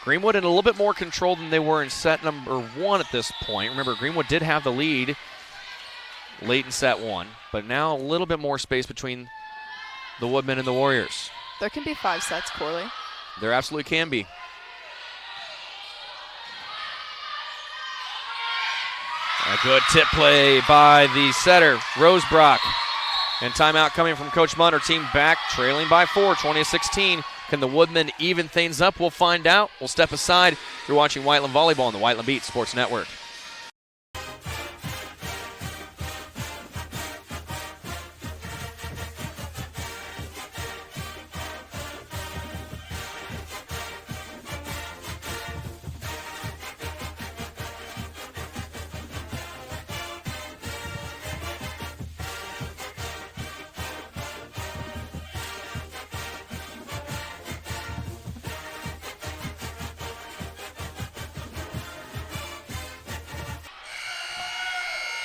Greenwood in a little bit more control than they were in set number 1 at this point. Remember, Greenwood did have the lead late in set 1, but now a little bit more space between the Woodmen and the Warriors. There can be 5 sets, Corley. There absolutely can be. A good tip play by the setter, Rosebrock. And timeout coming from Coach Munn. Her team back, trailing by 4, 20-16. Can the Woodmen even things up? We'll find out. We'll step aside. You're watching Whiteland Volleyball on the Whiteland Beat Sports Network.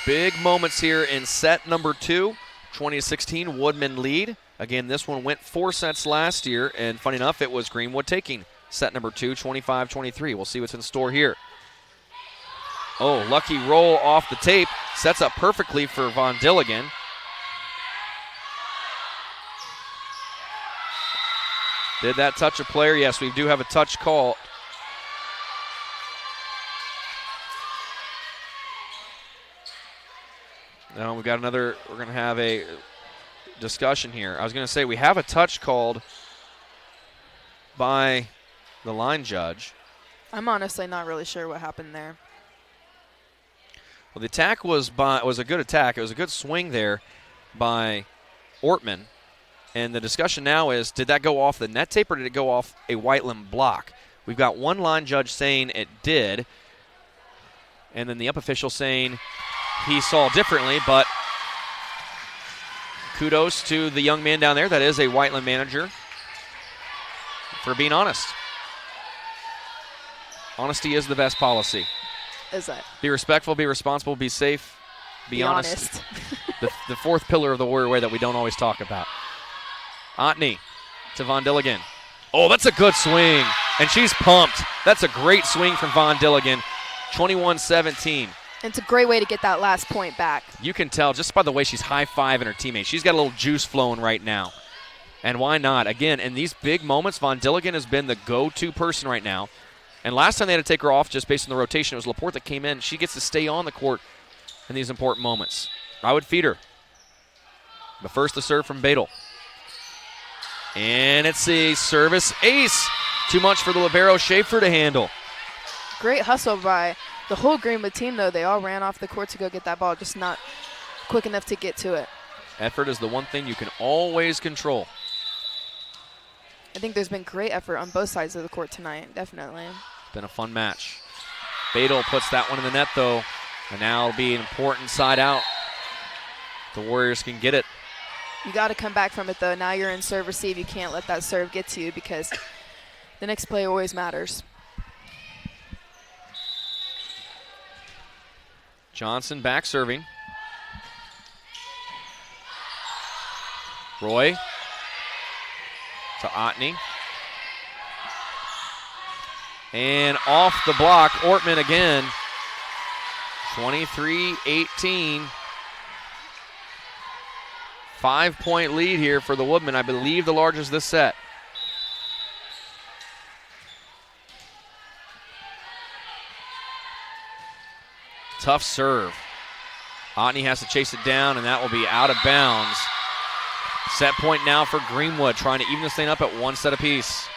Big moments here in set number 2. 2016 Woodmen lead. Again, this one went 4 sets last year, and funny enough, it was Greenwood taking set number 2, 25-23. We'll see what's in store here. Oh, lucky roll off the tape. Sets up perfectly for Von Dilligan. Did that touch a player? Yes, we do have a touch call. Now we've got another, we're going to have a discussion here. I was going to say we have a touch called by the line judge. I'm honestly not really sure what happened there. Well, the attack was a good attack. It was a good swing there by Ortman. And the discussion now is, did that go off the net tape or did it go off a Whiteland block? We've got one line judge saying it did, and then the up official saying he saw differently, but kudos to the young man down there. That is a Whiteland manager for being honest. Honesty is the best policy. Is it? Be respectful, be responsible, be safe, be honest. the fourth pillar of the Warrior Way that we don't always talk about. Otney to Von Dilligan. Oh, that's a good swing, and she's pumped. That's a great swing from Von Dilligan. 21-17. And it's a great way to get that last point back. You can tell just by the way she's high-fiving her teammates. She's got a little juice flowing right now. And why not? Again, in these big moments, Von Dilligan has been the go-to person right now. And last time they had to take her off just based on the rotation, it was Laporte that came in. She gets to stay on the court in these important moments. I would feed her. But first the serve from Badel. And it's a service ace. Too much for the libero Schaefer to handle. Great hustle by the whole Greenwood team, though. They all ran off the court to go get that ball, just not quick enough to get to it. Effort is the one thing you can always control. I think there's been great effort on both sides of the court tonight, definitely. It's been a fun match. Badel puts that one in the net, though. And now it'll be an important side out. The Warriors can get it. You got to come back from it, though. Now you're in serve receive. You can't let that serve get to you because the next play always matters. Johnson back serving. Roy to Otney. And off the block, Ortman again. 23-18. 5-point lead here for the Woodmen. I believe the largest this set. Tough serve. Otney has to chase it down, and that will be out of bounds. Set point now for Greenwood, trying to even this thing up at one set apiece.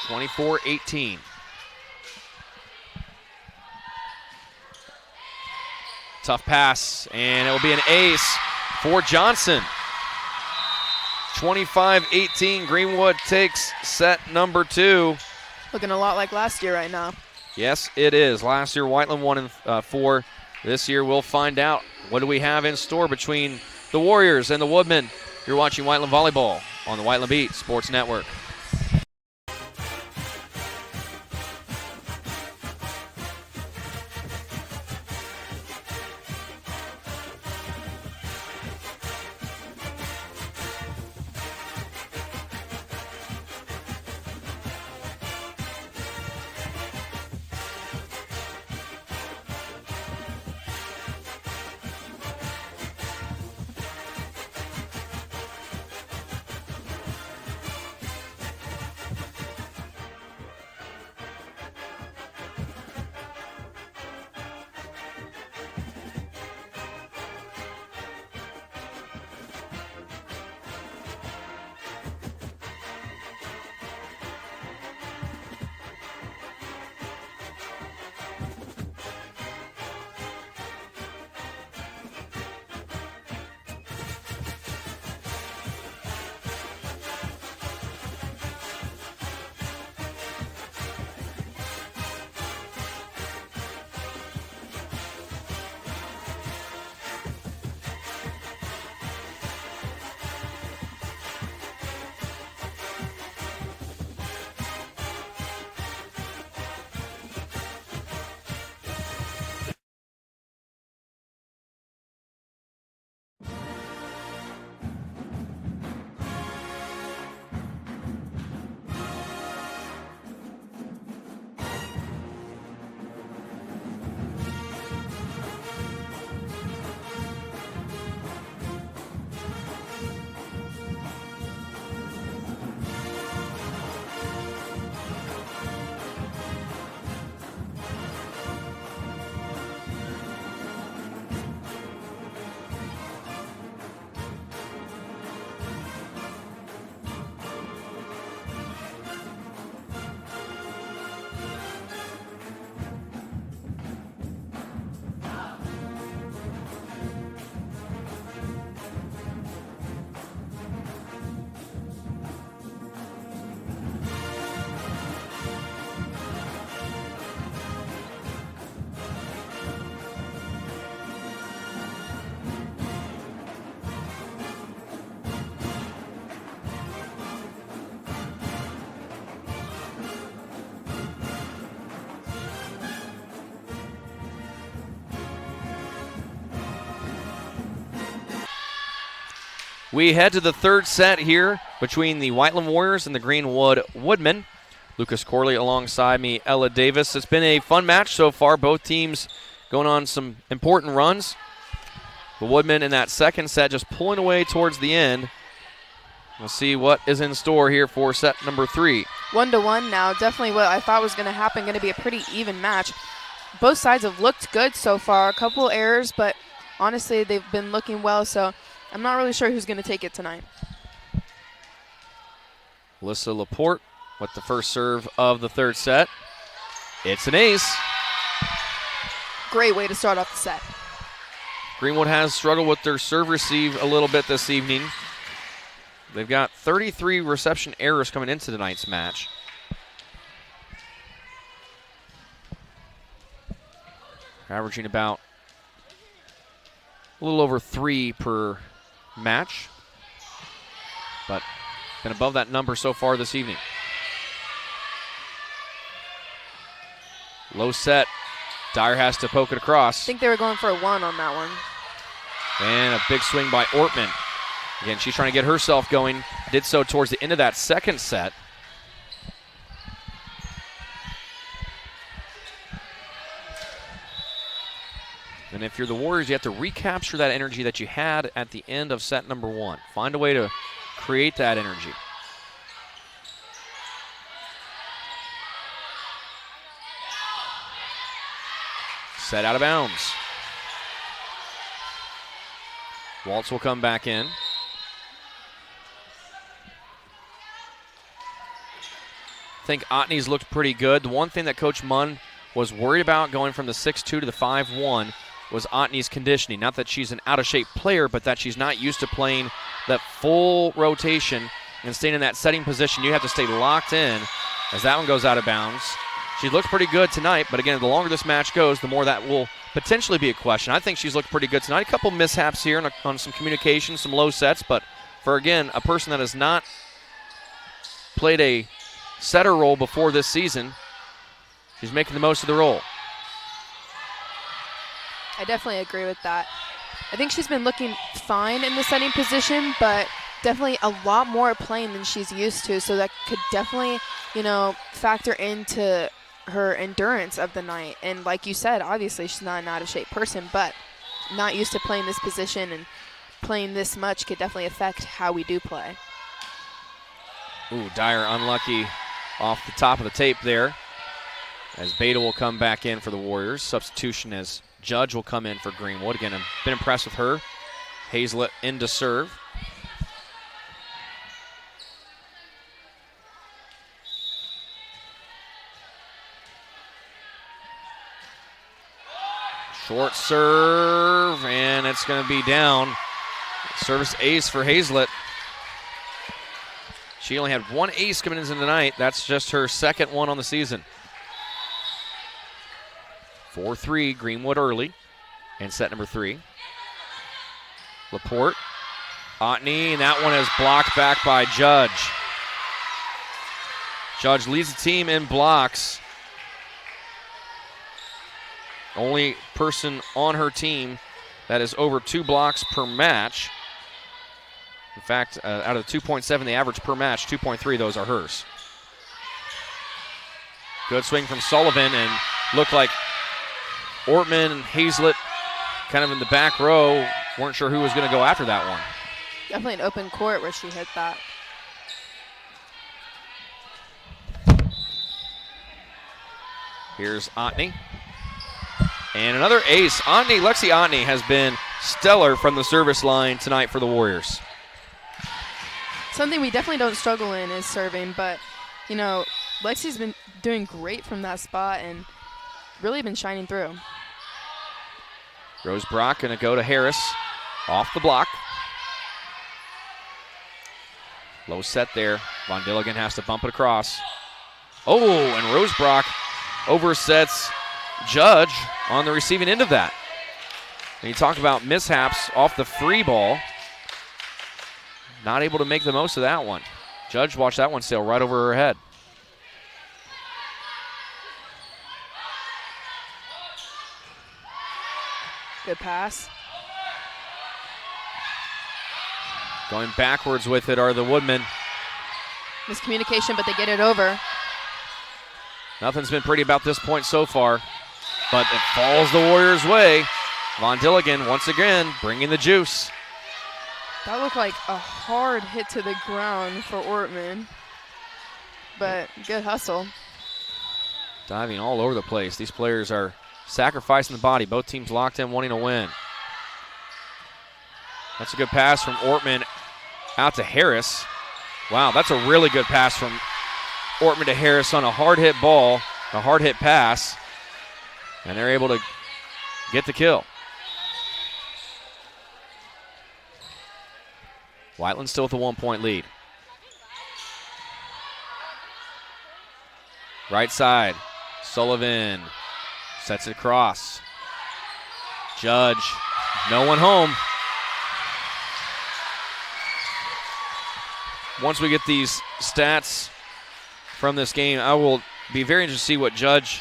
(24-18). Tough pass, and it will be an ace for Johnson. 25-18, Greenwood takes set number 2. Looking a lot like last year right now. Yes, it is. Last year, Whiteland won in 4. This year, we'll find out. What do we have in store between the Warriors and the Woodmen? You're watching Whiteland Volleyball on the Whiteland Beat Sports Network. We head to the third set here between the Whiteland Warriors and the Greenwood Woodmen. Lucas Corley alongside me, Ella Davis. It's been a fun match so far. Both teams going on some important runs. The Woodmen in that second set just pulling away towards the end. We'll see what is in store here for set number 3. 1-1 now. Definitely what I thought was going to happen. Going to be a pretty even match. Both sides have looked good so far. A couple errors, but honestly, they've been looking well, so I'm not really sure who's going to take it tonight. Alyssa Laporte with the first serve of the third set. It's an ace. Great way to start off the set. Greenwood has struggled with their serve receive a little bit this evening. They've got 33 reception errors coming into tonight's match. Averaging about a little over 3 per match, but been above that number so far this evening. Low set. Dyer has to poke it across. I think they were going for a 1 on that one. And a big swing by Ortman. Again, she's trying to get herself going. Did so towards the end of that second set. And if you're the Warriors, you have to recapture that energy that you had at the end of set number 1. Find a way to create that energy. Set out of bounds. Waltz will come back in. I think Otney's looked pretty good. The one thing that Coach Munn was worried about going from the 6-2 to the 5-1 was Otney's conditioning. Not that she's an out-of-shape player, but that she's not used to playing that full rotation and staying in that setting position. You have to stay locked in as that one goes out of bounds. She looked pretty good tonight, but again, the longer this match goes, the more that will potentially be a question. I think she's looked pretty good tonight. A couple mishaps here on some communication, some low sets, but for, again, a person that has not played a setter role before this season, she's making the most of the role. I definitely agree with that. I think she's been looking fine in the setting position, but definitely a lot more playing than she's used to, so that could definitely, factor into her endurance of the night. And like you said, obviously she's not an out-of-shape person, but not used to playing this position and playing this much could definitely affect how we do play. Ooh, Dyer unlucky off the top of the tape there, as Beta will come back in for the Warriors. Substitution as Judge will come in for Greenwood. Again, I've been impressed with her. Hazlett in to serve. Short serve, and it's going to be down. Service ace for Hazlett. She only had one ace coming into tonight. That's just her second one on the season. 4-3, Greenwood early in set number 3. Laporte, Otney, and that one is blocked back by Judge. Judge leads the team in blocks. Only person on her team that is over 2 blocks per match. In fact, out of the 2.7 they average per match, 2.3 those are hers. Good swing from Sullivan, and looked like Ortman and Hazlett kind of in the back row. Weren't sure who was going to go after that one. Definitely an open court where she hit that. Here's Otney. And another ace. Lexi Otney has been stellar from the service line tonight for the Warriors. Something we definitely don't struggle in is serving, but, Lexi's been doing great from that spot and really been shining through. Rose Brock going to go to Harris off the block. Low set there. Von Dilligan has to bump it across. Oh, and Rose Brock oversets Judge on the receiving end of that. And you talk about mishaps off the free ball. Not able to make the most of that one. Judge watched that one sail right over her head. Good pass. Going backwards with it are the Woodmen. Miscommunication, but they get it over. Nothing's been pretty about this point so far, but it falls the Warriors' way. Von Dilligan once again bringing the juice. That looked like a hard hit to the ground for Ortman, but good hustle. Diving all over the place. These players are sacrificing the body. Both teams locked in, wanting to win. That's a good pass from Ortman out to Harris. Wow, that's a really good pass from Ortman to Harris on a hard-hit ball, a hard-hit pass, and they're able to get the kill. Whiteland still with a 1-point lead. Right side, Sullivan sets it across. Judge, no one home. Once we get these stats from this game, I will be very interested to see what Judge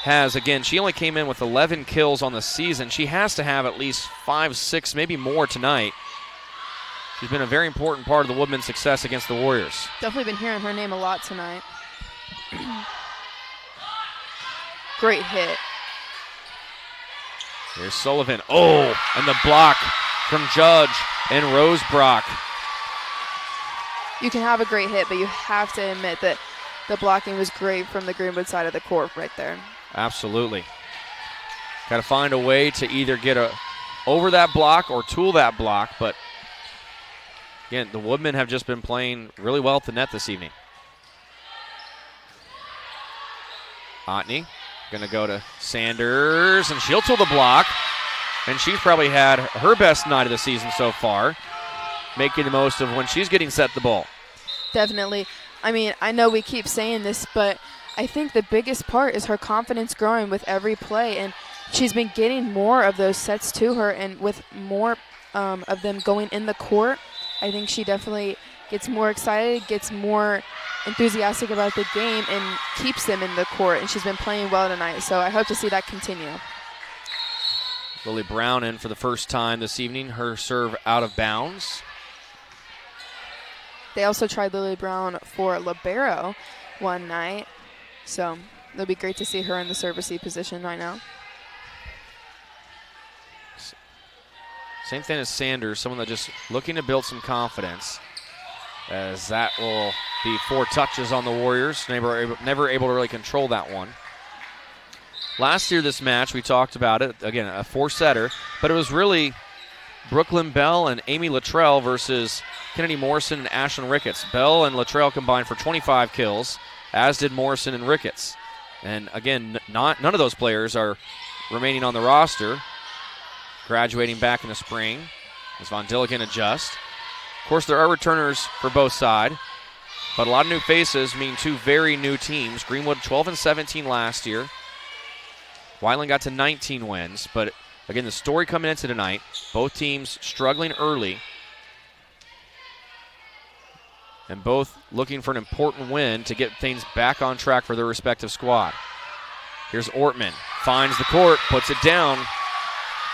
has. Again, she only came in with 11 kills on the season. She has to have at least 5, 6, maybe more tonight. She's been a very important part of the Woodmen's success against the Warriors. Definitely been hearing her name a lot tonight. Great hit. Here's Sullivan. Oh, and the block from Judge and Rosebrock. You can have a great hit, but you have to admit that the blocking was great from the Greenwood side of the court right there. Absolutely. Got to find a way to either get over that block or tool that block, but again, the Woodmen have just been playing really well at the net this evening. Otney going to go to Sanders, and she'll tool the block. And she's probably had her best night of the season so far, making the most of when she's getting set the ball. Definitely. I mean, I know we keep saying this, but I think the biggest part is her confidence growing with every play, and she's been getting more of those sets to her, and with more of them going in the court, I think she definitely gets more excited, gets more enthusiastic about the game, and keeps them in the court, and she's been playing well tonight, so I hope to see that continue. Lily Brown in for the first time this evening. Her serve out of bounds. They also tried Lily Brown for libero one night, so it'll be great to see her in the servicey position right now. Same thing as Sanders, someone that just looking to build some confidence, as that will be 4 touches on the Warriors. Never able to really control that one. Last year, this match, we talked about it, again, a 4-setter, but it was really Brooklyn Bell and Amy Luttrell versus Kennedy Morrison and Ashlyn Ricketts. Bell and Luttrell combined for 25 kills, as did Morrison and Ricketts. And again, none of those players are remaining on the roster, graduating back in the spring as Von Dilligan adjusts. Of course, there are returners for both sides, but a lot of new faces mean 2 very new teams. Greenwood 12-17 last year. Whiteland got to 19 wins, but again, the story coming into tonight, both teams struggling early and both looking for an important win to get things back on track for their respective squad. Here's Ortman, finds the court, puts it down,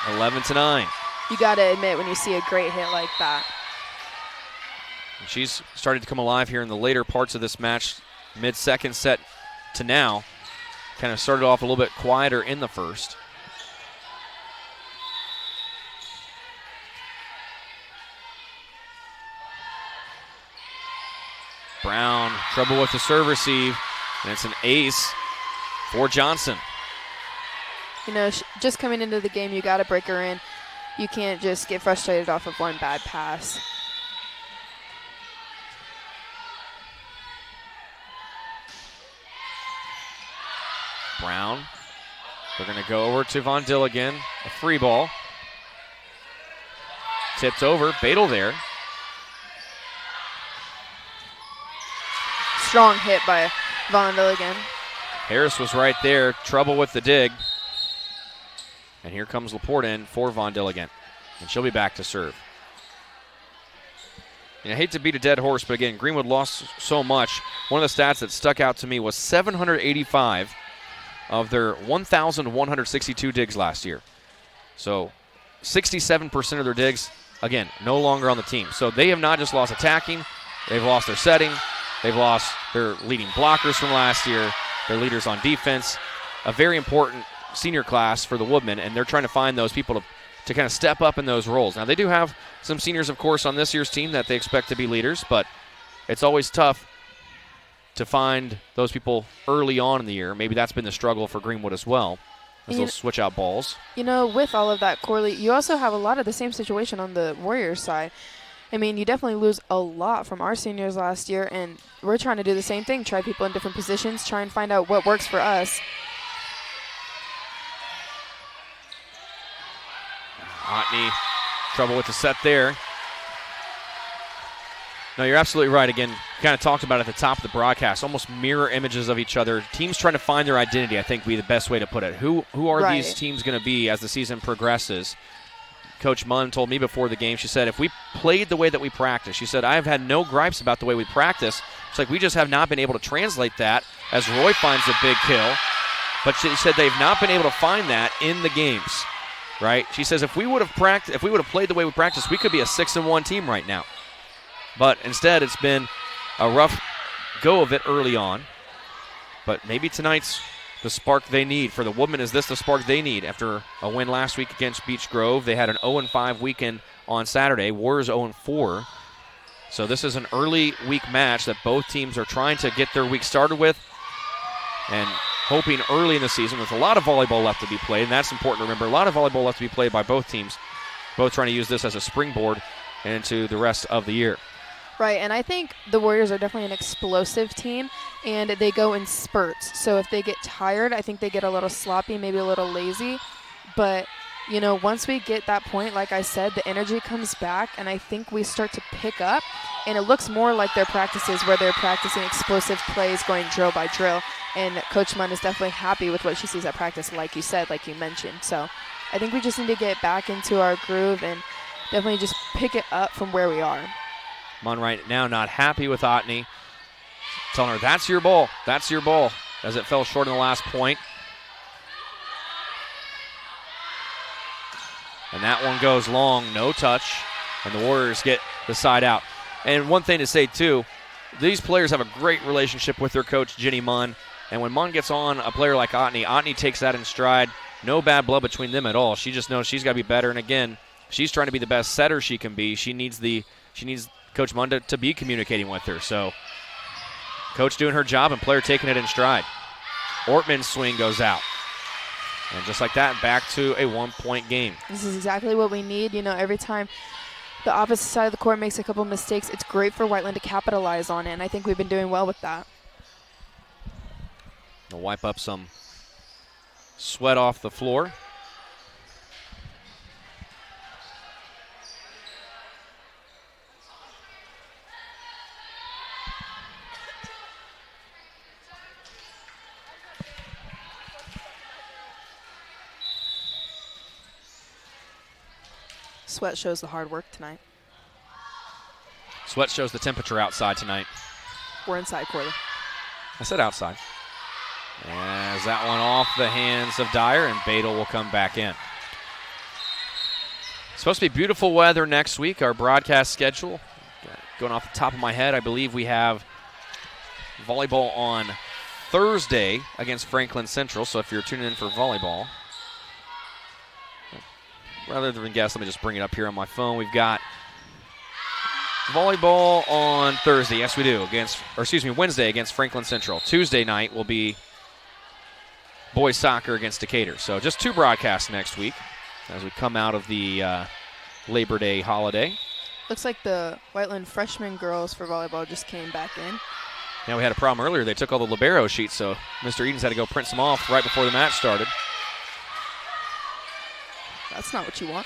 11-9. You got to admit when you see a great hit like that. And she's started to come alive here in the later parts of this match, mid-second set to now. Kind of started off a little bit quieter in the first. Brown, trouble with the serve receive, and it's an ace for Johnson. You know, just coming into the game, you got to break her in. You can't just get frustrated off of one bad pass. Brown, they're going to go over to Von Dilligan, a free ball. Tipped over, Badel there. Strong hit by Von Dilligan. Harris was right there, trouble with the dig. And here comes Laporte in for Von Dilligan. And she'll be back to serve. And I hate to beat a dead horse, but again, Greenwood lost so much. One of the stats that stuck out to me was 785 of their 1,162 digs last year. So 67% of their digs again, no longer on the team. So they have not just lost attacking, they've lost their setting, they've lost their leading blockers from last year, their leaders on defense. A very important senior class for the Woodmen, and they're trying to find those people to kind of step up in those roles. Now, they do have some seniors, of course, on this year's team that they expect to be leaders, but it's always tough to find those people early on in the year. Maybe that's been the struggle for Greenwood as well, as they'll switch out balls. With all of that, Corley, you also have a lot of the same situation on the Warriors side. I mean, you definitely lose a lot from our seniors last year, and we're trying to do the same thing, try people in different positions, try and find out what works for us. Otney, trouble with the set there. No, you're absolutely right. Again, kind of talked about it at the top of the broadcast, almost mirror images of each other. Teams trying to find their identity, I think, would be the best way to put it. Who are these teams going to be as the season progresses? Coach Munn told me before the game, she said, if we played the way that we practice, she said, I've had no gripes about the way we practice. It's like we just have not been able to translate that as Roy finds a big kill. But she said they've not been able to find that in the games, right? She says if we would have played the way we practice, we could be a 6-1 team right now. But instead, it's been a rough go of it early on. But maybe tonight's the spark they need. For the Woodmen, is this the spark they need? After a win last week against Beech Grove, they had an 0-5 weekend on Saturday. Warriors 0-4. So this is an early week match that both teams are trying to get their week started with and hoping early in the season with a lot of volleyball left to be played, and that's important to remember. A lot of volleyball left to be played by both teams, both trying to use this as a springboard into the rest of the year. Right, and I think the Warriors are definitely an explosive team, and they go in spurts. So if they get tired, I think they get a little sloppy, maybe a little lazy. But, once we get that point, like I said, the energy comes back, and I think we start to pick up. And it looks more like their practices where they're practicing explosive plays, going drill by drill. And Coach Munn is definitely happy with what she sees at practice, like you said, like you mentioned. So I think we just need to get back into our groove and definitely just pick it up from where we are. Munn right now not happy with Otney. Telling her, that's your ball, as it fell short in the last point. And that one goes long, no touch, and the Warriors get the side out. And one thing to say, too, these players have a great relationship with their coach, Jenny Munn, and when Munn gets on a player like Otney takes that in stride. No bad blood between them at all. She just knows she's got to be better, and again, she's trying to be the best setter she can be. She needs Coach Munn to be communicating with her. So coach doing her job and player taking it in stride. Ortman's swing goes out. And just like that, back to a 1-point game. This is exactly what we need. Every time the opposite side of the court makes a couple mistakes, it's great for Whiteland to capitalize on it, and I think we've been doing well with that. They'll wipe up some sweat off the floor. Sweat shows the hard work tonight. Sweat shows the temperature outside tonight. We're inside, Corley. I said outside. As that one off the hands of Dyer, and Badel will come back in. It's supposed to be beautiful weather next week. Our broadcast schedule, going off the top of my head, I believe we have volleyball on Thursday against Franklin Central. So if you're tuning in for volleyball, rather than guess, let me just bring it up here on my phone. We've got volleyball on Thursday. Yes, we do. Wednesday against Franklin Central. Tuesday night will be boys soccer against Decatur. So just 2 broadcasts next week as we come out of the Labor Day holiday. Looks like the Whiteland freshman girls for volleyball just came back in. Now we had a problem earlier. They took all the libero sheets, so Mr. Edens had to go print some off right before the match started. That's not what you want.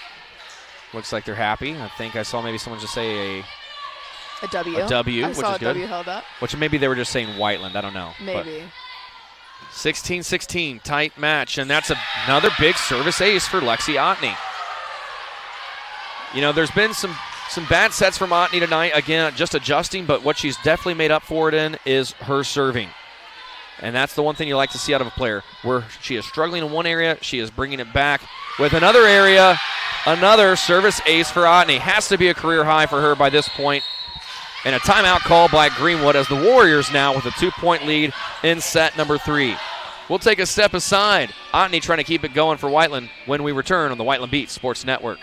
Looks like they're happy. I think I saw maybe someone just say a W. A W, I which saw is a good. W held up. Which maybe they were just saying Whiteland. I don't know. Maybe. 16-16, tight match, and that's another big service ace for Lexi Otney. There's been some bad sets from Otney tonight. Again, just adjusting, but what she's definitely made up for it in is her serving. And that's the one thing you like to see out of a player. Where she is struggling in one area, she is bringing it back with another area. Another service ace for Otney. Has to be a career high for her by this point. And a timeout called by Greenwood as the Warriors now with a 2-point lead in set number 3. We'll take a step aside. Otney trying to keep it going for Whiteland when we return on the Whiteland Beat Sports Network.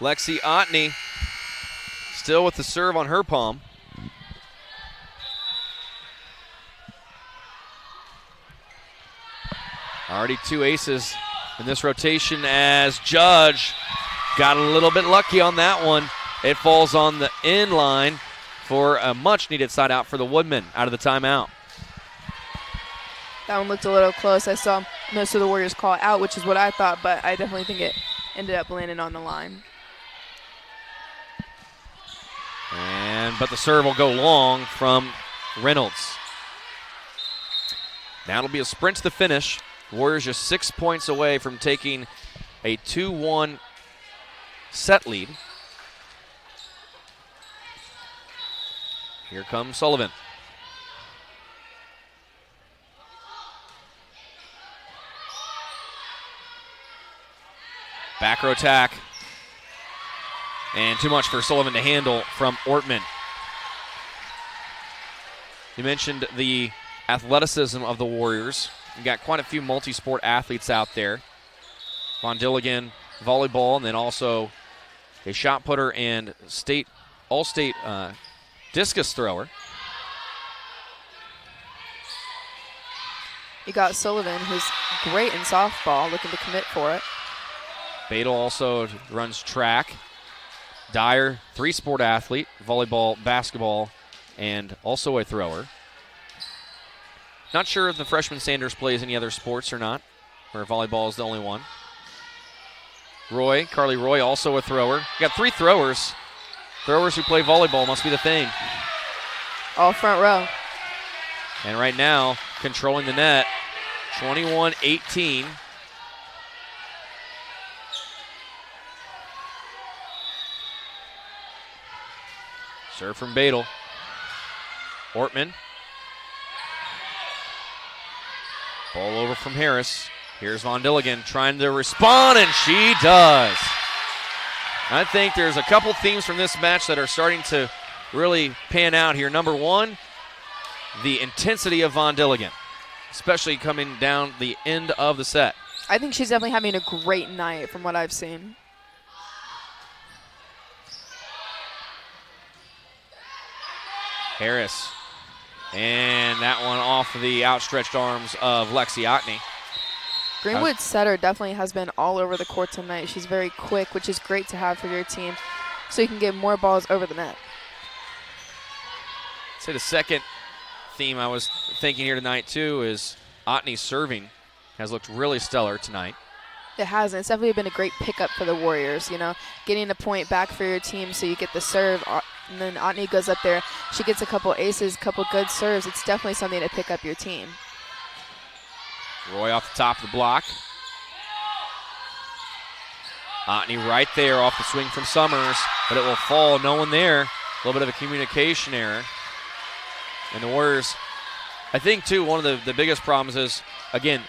Lexi Otney still with the serve on her palm. Already 2 aces in this rotation as Judge got a little bit lucky on that one. It falls on the in line for a much-needed side out for the Woodmen out of the timeout. That one looked a little close. I saw most of the Warriors call it out, which is what I thought, but I definitely think it ended up landing on the line. But the serve will go long from Reynolds. Now it'll be a sprint to the finish. Warriors just 6 points away from taking a 2-1 set lead. Here comes Sullivan. Back row attack. And too much for Sullivan to handle from Ortman. You mentioned the athleticism of the Warriors. You got quite a few multi-sport athletes out there. Von Dilligan, volleyball, and then also a shot putter and all-state discus thrower. You got Sullivan, who's great in softball, looking to commit for it. Badel also runs track. Dyer, 3-sport athlete, volleyball, basketball, and also a thrower. Not sure if the freshman Sanders plays any other sports or not, or volleyball is the only one. Carly Roy, also a thrower. You got 3 throwers. Throwers who play volleyball must be the thing. All front row. And right now, controlling the net, 21-18. Serve from Badel. Ortman. Ball over from Harris. Here's Von Dilligan trying to respond, and she does. I think there's a couple themes from this match that are starting to really pan out here. Number one, the intensity of Von Dilligan, especially coming down the end of the set. I think she's definitely having a great night from what I've seen. Harris. And that one off the outstretched arms of Lexi Otney. Greenwood's setter definitely has been all over the court tonight. She's very quick, which is great to have for your team, so you can get more balls over the net. I'd say the second theme I was thinking here tonight, too, is Otney's serving has looked really stellar tonight. It has, and it's definitely been a great pickup for the Warriors, getting a point back for your team so you get the serve, and then Otney goes up there. She gets a couple aces, a couple good serves. It's definitely something to pick up your team. Roy off the top of the block. Otney right there off the swing from Summers, but it will fall. No one there. A little bit of a communication error. And the Warriors, I think, too, one of the biggest problems is, again,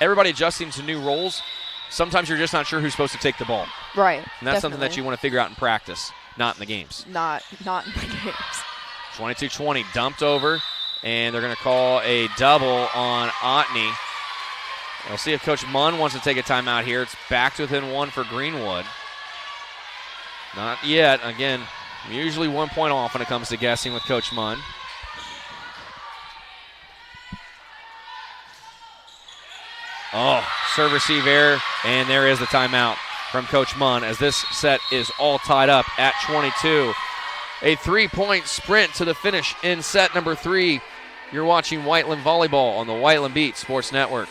everybody adjusting to new roles. Sometimes you're just not sure who's supposed to take the ball. Right. And that's something that you want to figure out in practice, not in the games. Not in the games. 22-20, dumped over, and they're going to call a double on Otney. We'll see if Coach Munn wants to take a timeout here. It's back to within 1 for Greenwood. Not yet. Again, I'm usually 1 point off when it comes to guessing with Coach Munn. Oh, serve receive error, and there is the timeout from Coach Munn as this set is all tied up at 22. A 3-point sprint to the finish in set number 3. You're watching Whiteland Volleyball on the Whiteland Beat Sports Network.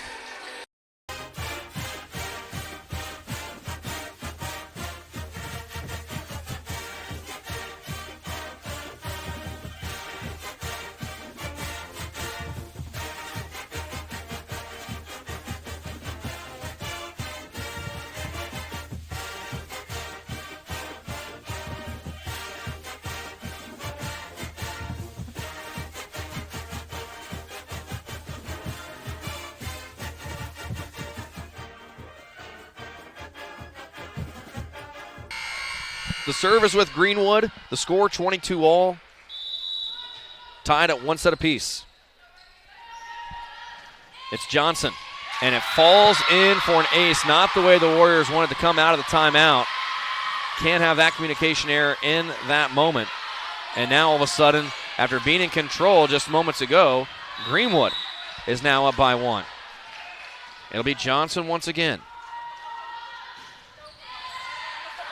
The serve is with Greenwood. The score 22 all. Tied at 1 set apiece. It's Johnson. And it falls in for an ace. Not the way the Warriors wanted to come out of the timeout. Can't have that communication error in that moment. And now all of a sudden, after being in control just moments ago, Greenwood is now up by 1. It'll be Johnson once again.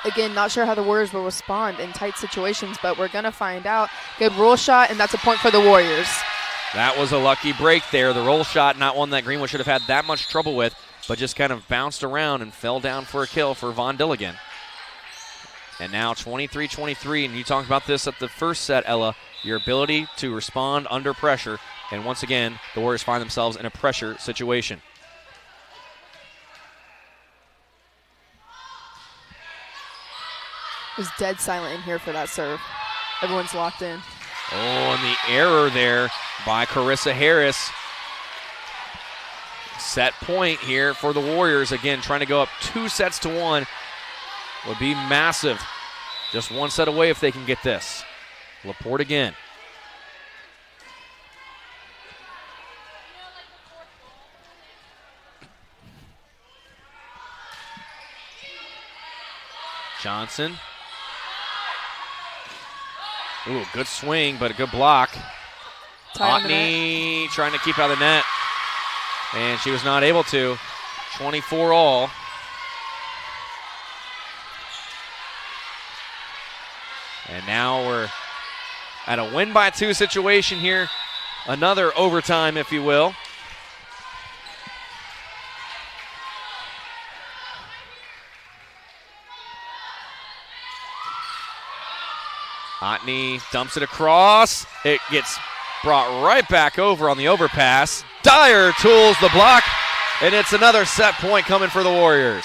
Again, not sure how the Warriors will respond in tight situations, but we're going to find out. Good roll shot, and that's a point for the Warriors. That was a lucky break there. The roll shot, not one that Greenwood should have had that much trouble with, but just kind of bounced around and fell down for a kill for Von Dilligan. And now 23-23, and you talked about this at the first set, Ella, your ability to respond under pressure. And once again, the Warriors find themselves in a pressure situation. It was dead silent in here for that serve. Everyone's locked in. Oh, and the error there by Carissa Harris. Set point here for the Warriors. Again, trying to go up 2 sets to 1 would be massive. Just 1 set away if they can get this. Laporte again. Johnson. Ooh, good swing, but a good block. Otney trying to keep out of the net. And she was not able to. 24 all. And now we're at a win by 2 situation here. Another overtime, if you will. Otney dumps it across. It gets brought right back over on the overpass. Dyer tools the block, and it's another set point coming for the Warriors.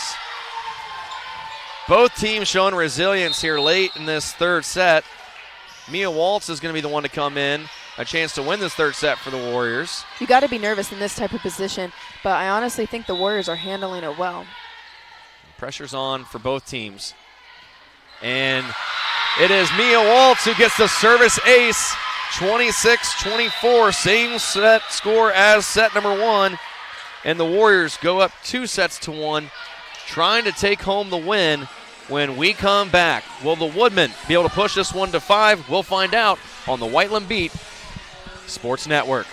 Both teams showing resilience here late in this third set. Mia Waltz is going to be the one to come in. A chance to win this third set for the Warriors. You got to be nervous in this type of position, but I honestly think the Warriors are handling it well. Pressure's on for both teams. And it is Mia Waltz who gets the service ace. 26-24, same set score as set number 1. And the Warriors go up 2 sets to 1, trying to take home the win. When we come back, will the Woodmen be able to push this one to 5? We'll find out on the Whiteland Beat Sports Network.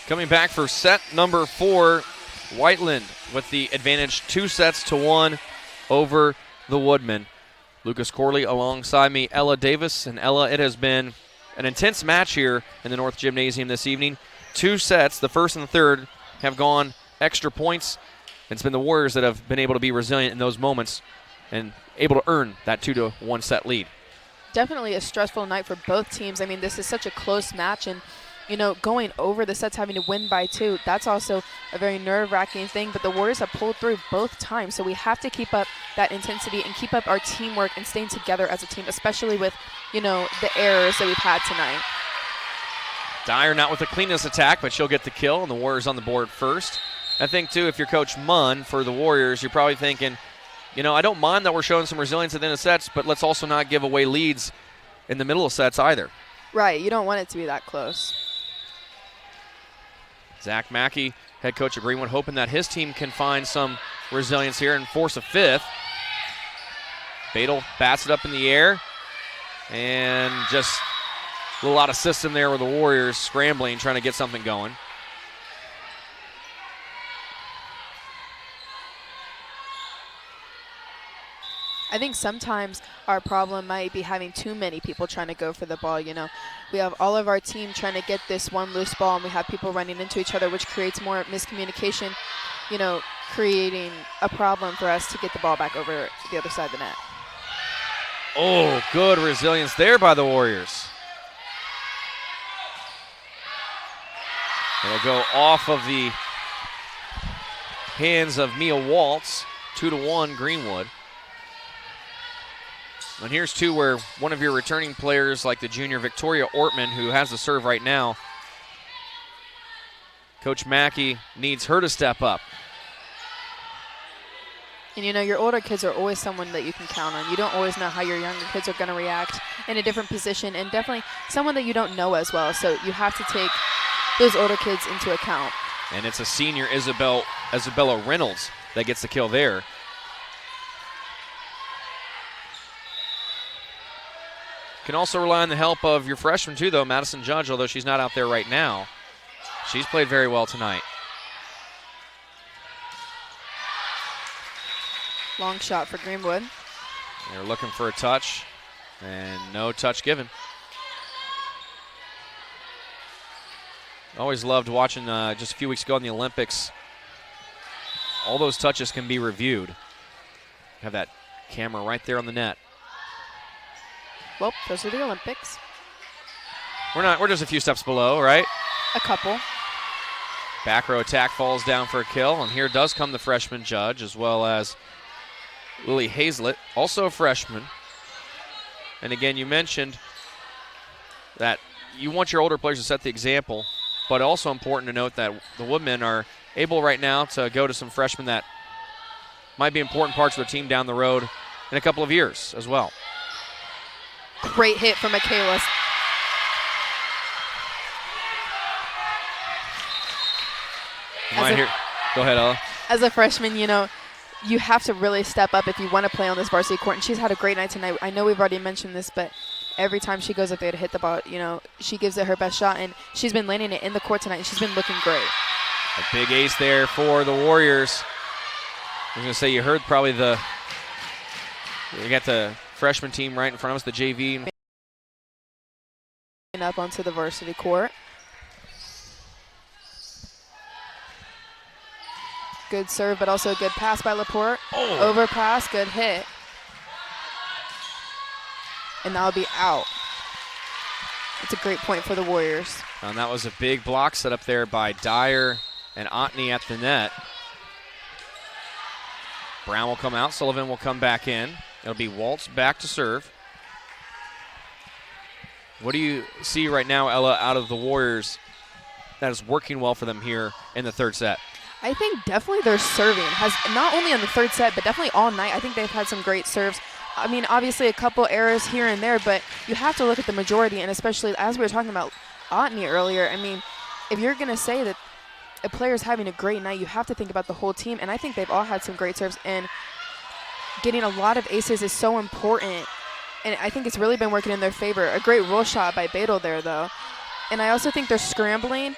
Coming back for set number 4, Whiteland with the advantage 2-1 over the Woodmen. Lucas Corley alongside me, Ella Davis. And Ella, it has been an intense match here in the North Gymnasium this evening. 2 sets, the first and the third, have gone extra points. It's been the Warriors that have been able to be resilient in those moments and able to earn that 2-1 set lead. Definitely a stressful night for both teams. I mean, this is such a close match, and you know, going over the sets, having to win by 2, that's also a very nerve-wracking thing. But the Warriors have pulled through both times, so we have to keep up that intensity and keep up our teamwork and staying together as a team, especially with, you know, the errors that we've had tonight. Dyer not with the cleanest attack, but she'll get the kill, and the Warriors on the board first. I think, too, if you're Coach Munn for the Warriors, you're probably thinking, you know, I don't mind that we're showing some resilience at the end of sets, but let's also not give away leads in the middle of sets either. Right, you don't want it to be that close. Zach Mackey, head coach of Greenwood, hoping that his team can find some resilience here and force a 5th. Badel bats it up in the air, and just a little out of system there with the Warriors scrambling, trying to get something going. I think sometimes our problem might be having too many people trying to go for the ball. You know, we have all of our team trying to get this one loose ball, and we have people running into each other, which creates more miscommunication, you know, creating a problem for us to get the ball back over to the other side of the net. Oh, good resilience there by the Warriors. It'll go off of the hands of Mia Waltz, 2-1 Greenwood. And here's 2 where one of your returning players, like the junior Victoria Ortman, who has the serve right now, Coach Mackey needs her to step up. And, you know, your older kids are always someone that you can count on. You don't always know how your younger kids are going to react in a different position, and definitely someone that you don't know as well. So you have to take those older kids into account. And it's a senior, Isabella Reynolds, that gets the kill there. Can also rely on the help of your freshman, too, though, Madison Judge, although she's not out there right now. She's played very well tonight. Long shot for Greenwood. They're looking for a touch, and no touch given. Always loved watching just a few weeks ago in the Olympics. All those touches can be reviewed. Have that camera right there on the net. Well, those are the Olympics. We're just a few steps below, right? A couple. Back row attack falls down for a kill, and here does come the freshman Judge, as well as Lily Hazlett, also a freshman. And again, you mentioned that you want your older players to set the example, but also important to note that the Woodmen are able right now to go to some freshmen that might be important parts of their team down the road in a couple of years as well. Great hit from Michaela. Go ahead, Ella. As a freshman, you know, you have to really step up if you want to play on this varsity court. And she's had a great night tonight. I know we've already mentioned this, but every time she goes up there to hit the ball, you know, she gives it her best shot. And she's been landing it in the court tonight, and she's been looking great. A big ace there for the Warriors. I was going to say, you heard probably we got the freshman team right in front of us, the JV. Up onto the varsity court. Good serve, but also a good pass by Laporte. Oh. Overpass, good hit. And that'll be out. It's a great point for the Warriors. And that was a big block set up there by Dyer and Otney at the net. Brown will come out. Sullivan will come back in. It'll be Waltz back to serve. What do you see right now, Ella, out of the Warriors that is working well for them here in the third set? I think definitely their serving has, not only on the third set, but definitely all night. I think they've had some great serves I mean, obviously a couple errors here and there, but you have to look at the majority, and especially as we were talking about Otney earlier, I mean, if you're going to say that a player's having a great night, you have to think about the whole team, and I think they've all had some great serves, and getting a lot of aces is so important, and I think it's really been working in their favor. A great roll shot by Badel there, though. And I also think they're scrambling.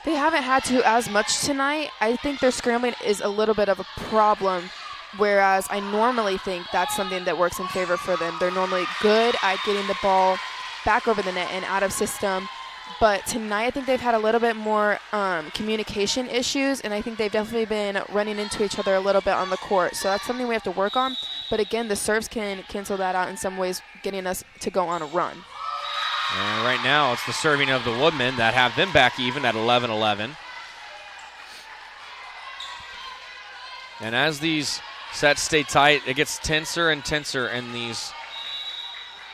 They haven't had to as much tonight. I think their scrambling is a little bit of a problem, whereas I normally think that's something that works in favor for them. They're normally good at getting the ball back over the net and out of system. But tonight I think they've had a little bit more communication issues, and I think they've definitely been running into each other a little bit on the court. So that's something we have to work on. But again, the serves can cancel that out in some ways, getting us to go on a run. And right now it's the serving of the Woodmen that have them back even at 11-11. And as these sets stay tight, it gets tenser and tenser in these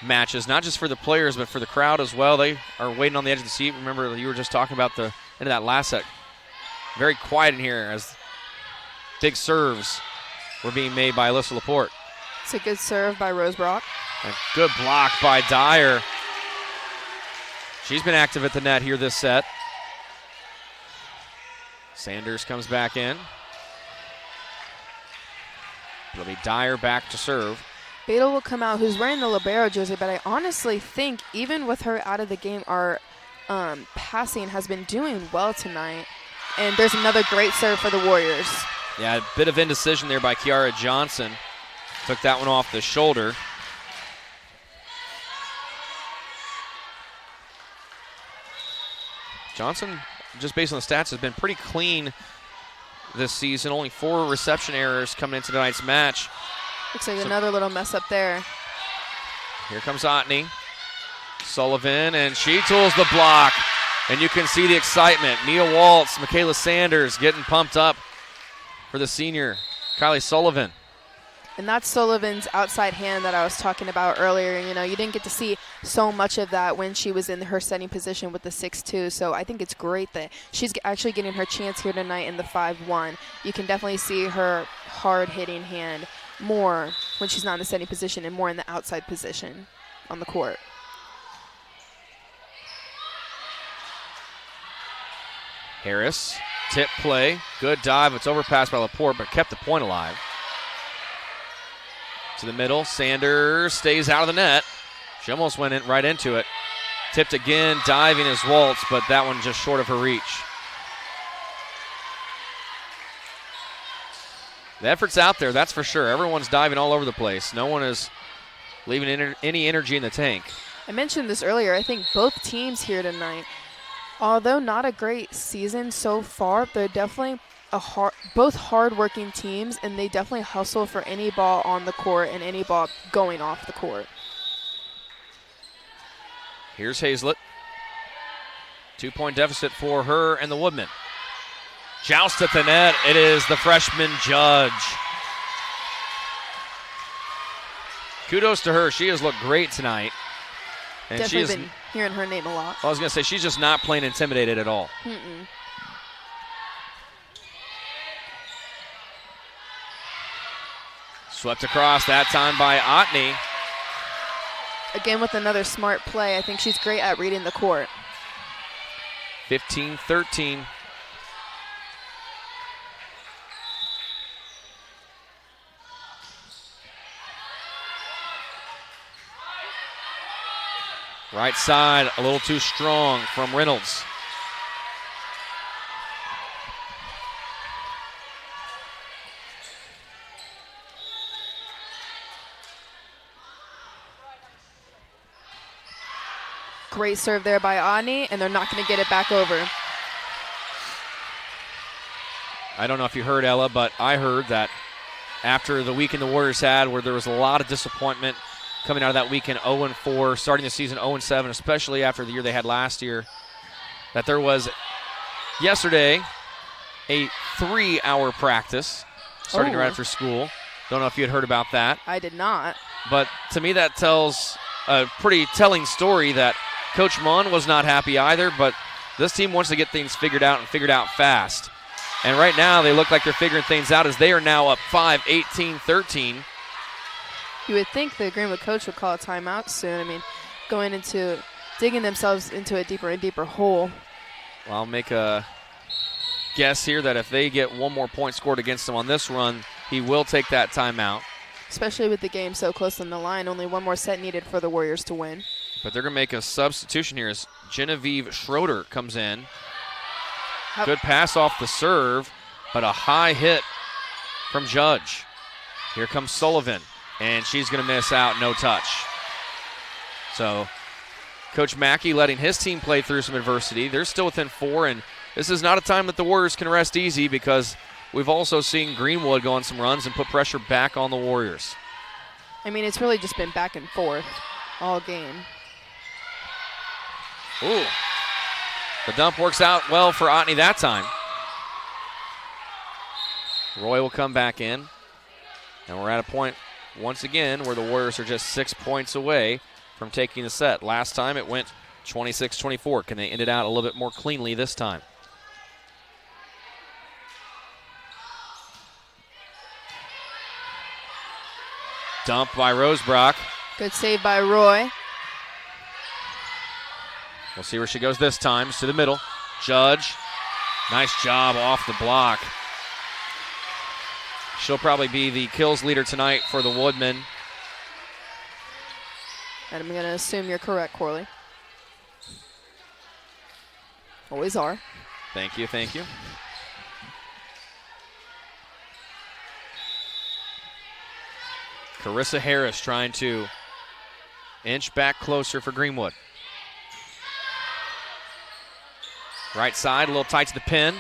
matches, not just for the players, but for the crowd as well. They are waiting on the edge of the seat. Remember, you were just talking about the end of that last set. Very quiet in here as big serves were being made by Alyssa Laporte. It's a good serve by Rose Brock. A good block by Dyer. She's been active at the net here this set. Sanders comes back in. It'll be Dyer back to serve. Badel will come out, who's wearing the libero jersey, but I honestly think even with her out of the game, our passing has been doing well tonight. And there's another great serve for the Warriors. Yeah, a bit of indecision there by Kiara Johnson. Took that one off the shoulder. Johnson, just based on the stats, has been pretty clean this season. Only 4 reception errors coming into tonight's match. Looks like another little mess up there. Here comes Otney. Sullivan, and she tools the block. And you can see the excitement. Mia Waltz, Michaela Sanders getting pumped up for the senior, Kylie Sullivan. And that's Sullivan's outside hand that I was talking about earlier. You know, you didn't get to see so much of that when she was in her setting position with the 6-2. So I think it's great that she's actually getting her chance here tonight in the 5-1. You can definitely see her hard-hitting hand more when she's not in the setting position and more in the outside position on the court. Harris, tip play, good dive. It's overpassed by Laporte, but kept the point alive. To the middle, Sanders stays out of the net. She almost went in right into it. Tipped again, diving is Waltz, but that one just short of her reach. The effort's out there, that's for sure. Everyone's diving all over the place. No one is leaving any energy in the tank. I mentioned this earlier. I think both teams here tonight, although not a great season so far, they're definitely both hard-working teams, and they definitely hustle for any ball on the court and any ball going off the court. Here's Hazlett. 2-point deficit for her and the Woodmen. Joust at the net. It is the freshman Judge. Kudos to her. She has looked great tonight. And Definitely been hearing her name a lot. I was going to say, she's just not playing intimidated at all. Mm-mm. Swept across, that time by Otney. Again with another smart play. I think she's great at reading the court. 15-13. Right side, a little too strong from Reynolds. Great serve there by Otney, and they're not going to get it back over. I don't know if you heard, Ella, but I heard that after the weekend the Warriors had, where there was a lot of disappointment coming out of that weekend, 0-4, starting the season 0-7, especially after the year they had last year, that there was yesterday a 3-hour practice starting right after school. Don't know if you had heard about that. I did not. But to me that tells a pretty telling story that Coach Munn was not happy either, but this team wants to get things figured out and figured out fast. And right now they look like they're figuring things out as they are now up 5, 18-13. You would think the Greenwood coach would call a timeout soon. I mean, digging themselves into a deeper and deeper hole. Well, I'll make a guess here that if they get one more point scored against him on this run, he will take that timeout. Especially with the game so close on the line, only one more set needed for the Warriors to win. But they're going to make a substitution here as Genevieve Schroeder comes in. Good pass off the serve, but a high hit from Judge. Here comes Sullivan, and she's going to miss out, no touch. So Coach Mackey letting his team play through some adversity. They're still within 4, and this is not a time that the Warriors can rest easy because we've also seen Greenwood go on some runs and put pressure back on the Warriors. I mean, it's really just been back and forth all game. Ooh. The dump works out well for Otney that time. Roy will come back in. And we're at a point, once again, where the Warriors are just 6 points away from taking the set. Last time it went 26-24. Can they end it out a little bit more cleanly this time? Dump by Rosebrock. Good save by Roy. We'll see where she goes this time. To the middle. Judge. Nice job off the block. She'll probably be the kills leader tonight for the Woodmen. And I'm going to assume you're correct, Corley. Always are. Thank you, thank you. Carissa Harris trying to inch back closer for Greenwood. Right side, a little tight to the pin.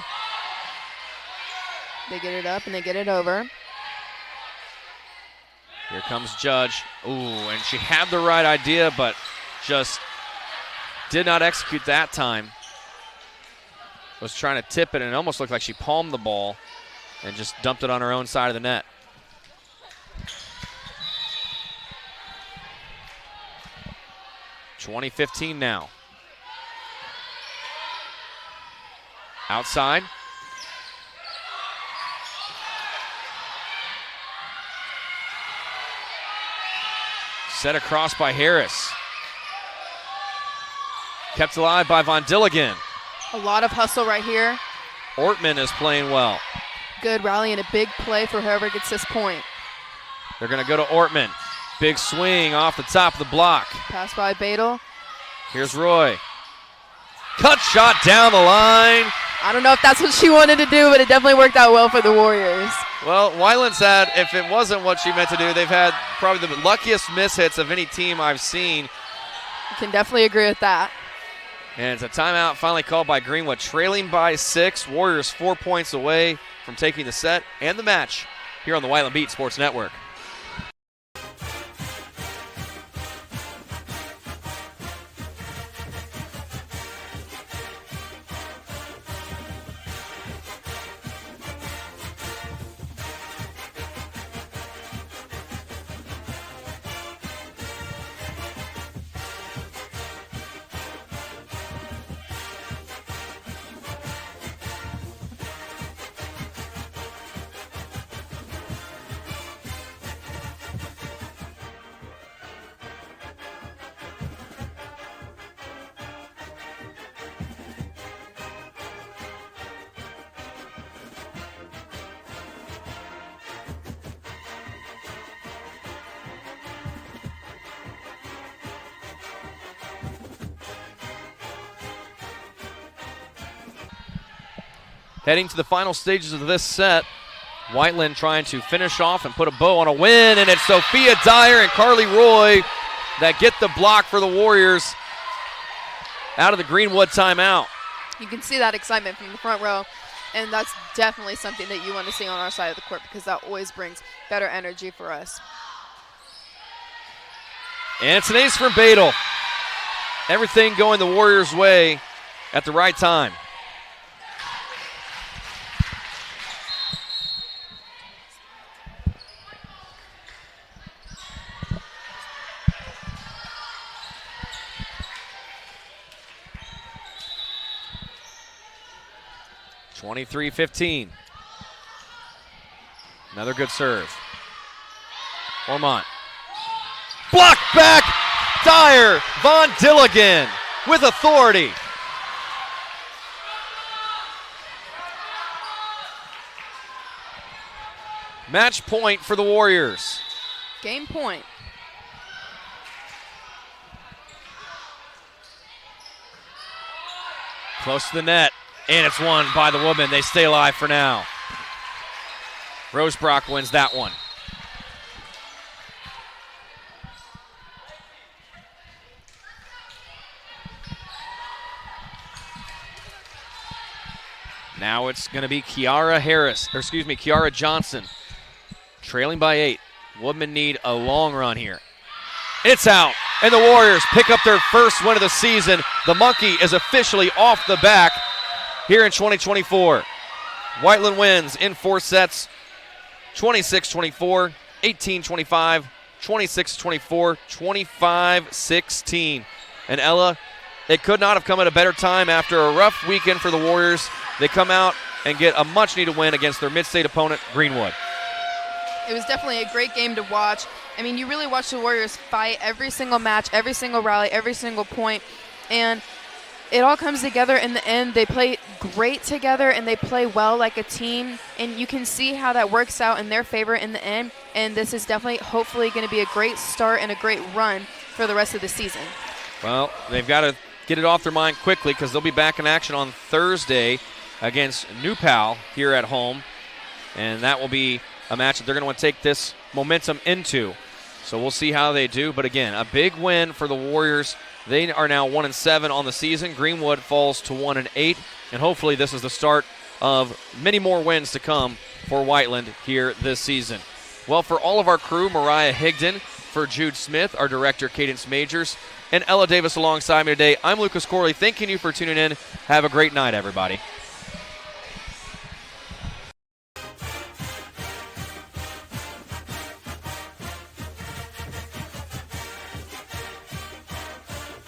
They get it up and they get it over. Here comes Judge. Ooh, and she had the right idea, but just did not execute that time. Was trying to tip it, and it almost looked like she palmed the ball and just dumped it on her own side of the net. .20-15 now. Outside. Set across by Harris. Kept alive by Von Dilligan. A lot of hustle right here. Ortman is playing well. Good rally and a big play for whoever gets this point. They're going to go to Ortman. Big swing off the top of the block. Pass by Badel. Here's Roy. Cut shot down the line. I don't know if that's what she wanted to do, but it definitely worked out well for the Warriors. Well, Whiteland said if it wasn't what she meant to do, they've had probably the luckiest mishits of any team I've seen. I can definitely agree with that. And it's a timeout finally called by Greenwood, trailing by 6. Warriors 4 points away from taking the set and the match here on the Whiteland Beat Sports Network. Heading to the final stages of this set, Whiteland trying to finish off and put a bow on a win, and it's Sophia Dyer and Carly Roy that get the block for the Warriors out of the Greenwood timeout. You can see that excitement from the front row, and that's definitely something that you want to see on our side of the court because that always brings better energy for us. And it's an ace for Badel. Everything going the Warriors' way at the right time. .23-15. Another good serve. Ormont Block back. Dyer. Von Dilligan with authority. Match point for the Warriors. Game point. Close to the net, and it's won by the Woodmen. They stay alive for now. Rosebrock wins that one. Now it's going to be Kiara Johnson, trailing by 8. Woodmen need a long run here. It's out, and the Warriors pick up their first win of the season. The monkey is officially off the back here in 2024. Whiteland wins in 4 sets, 26-24, 18-25, 26-24, 25-16. And Ella, it could not have come at a better time after a rough weekend for the Warriors. They come out and get a much-needed win against their mid-state opponent, Greenwood. It was definitely a great game to watch. I mean, you really watch the Warriors fight every single match, every single rally, every single point, and it all comes together in the end. They play great together, and they play well like a team, and you can see how that works out in their favor in the end, and this is definitely, hopefully, going to be a great start and a great run for the rest of the season. Well, they've got to get it off their mind quickly because they'll be back in action on Thursday against New Pal here at home, and that will be a match that they're going to want to take this momentum into. So we'll see how they do. But again, a big win for the Warriors. They are now 1-7 on the season. Greenwood falls to 1-8, and hopefully this is the start of many more wins to come for Whiteland here this season. Well, for all of our crew, Mariah Higdon, for Jude Smith, our director, Kaydance Majors, and Ella Davis alongside me today, I'm Lucas Corley, thanking you for tuning in. Have a great night, everybody.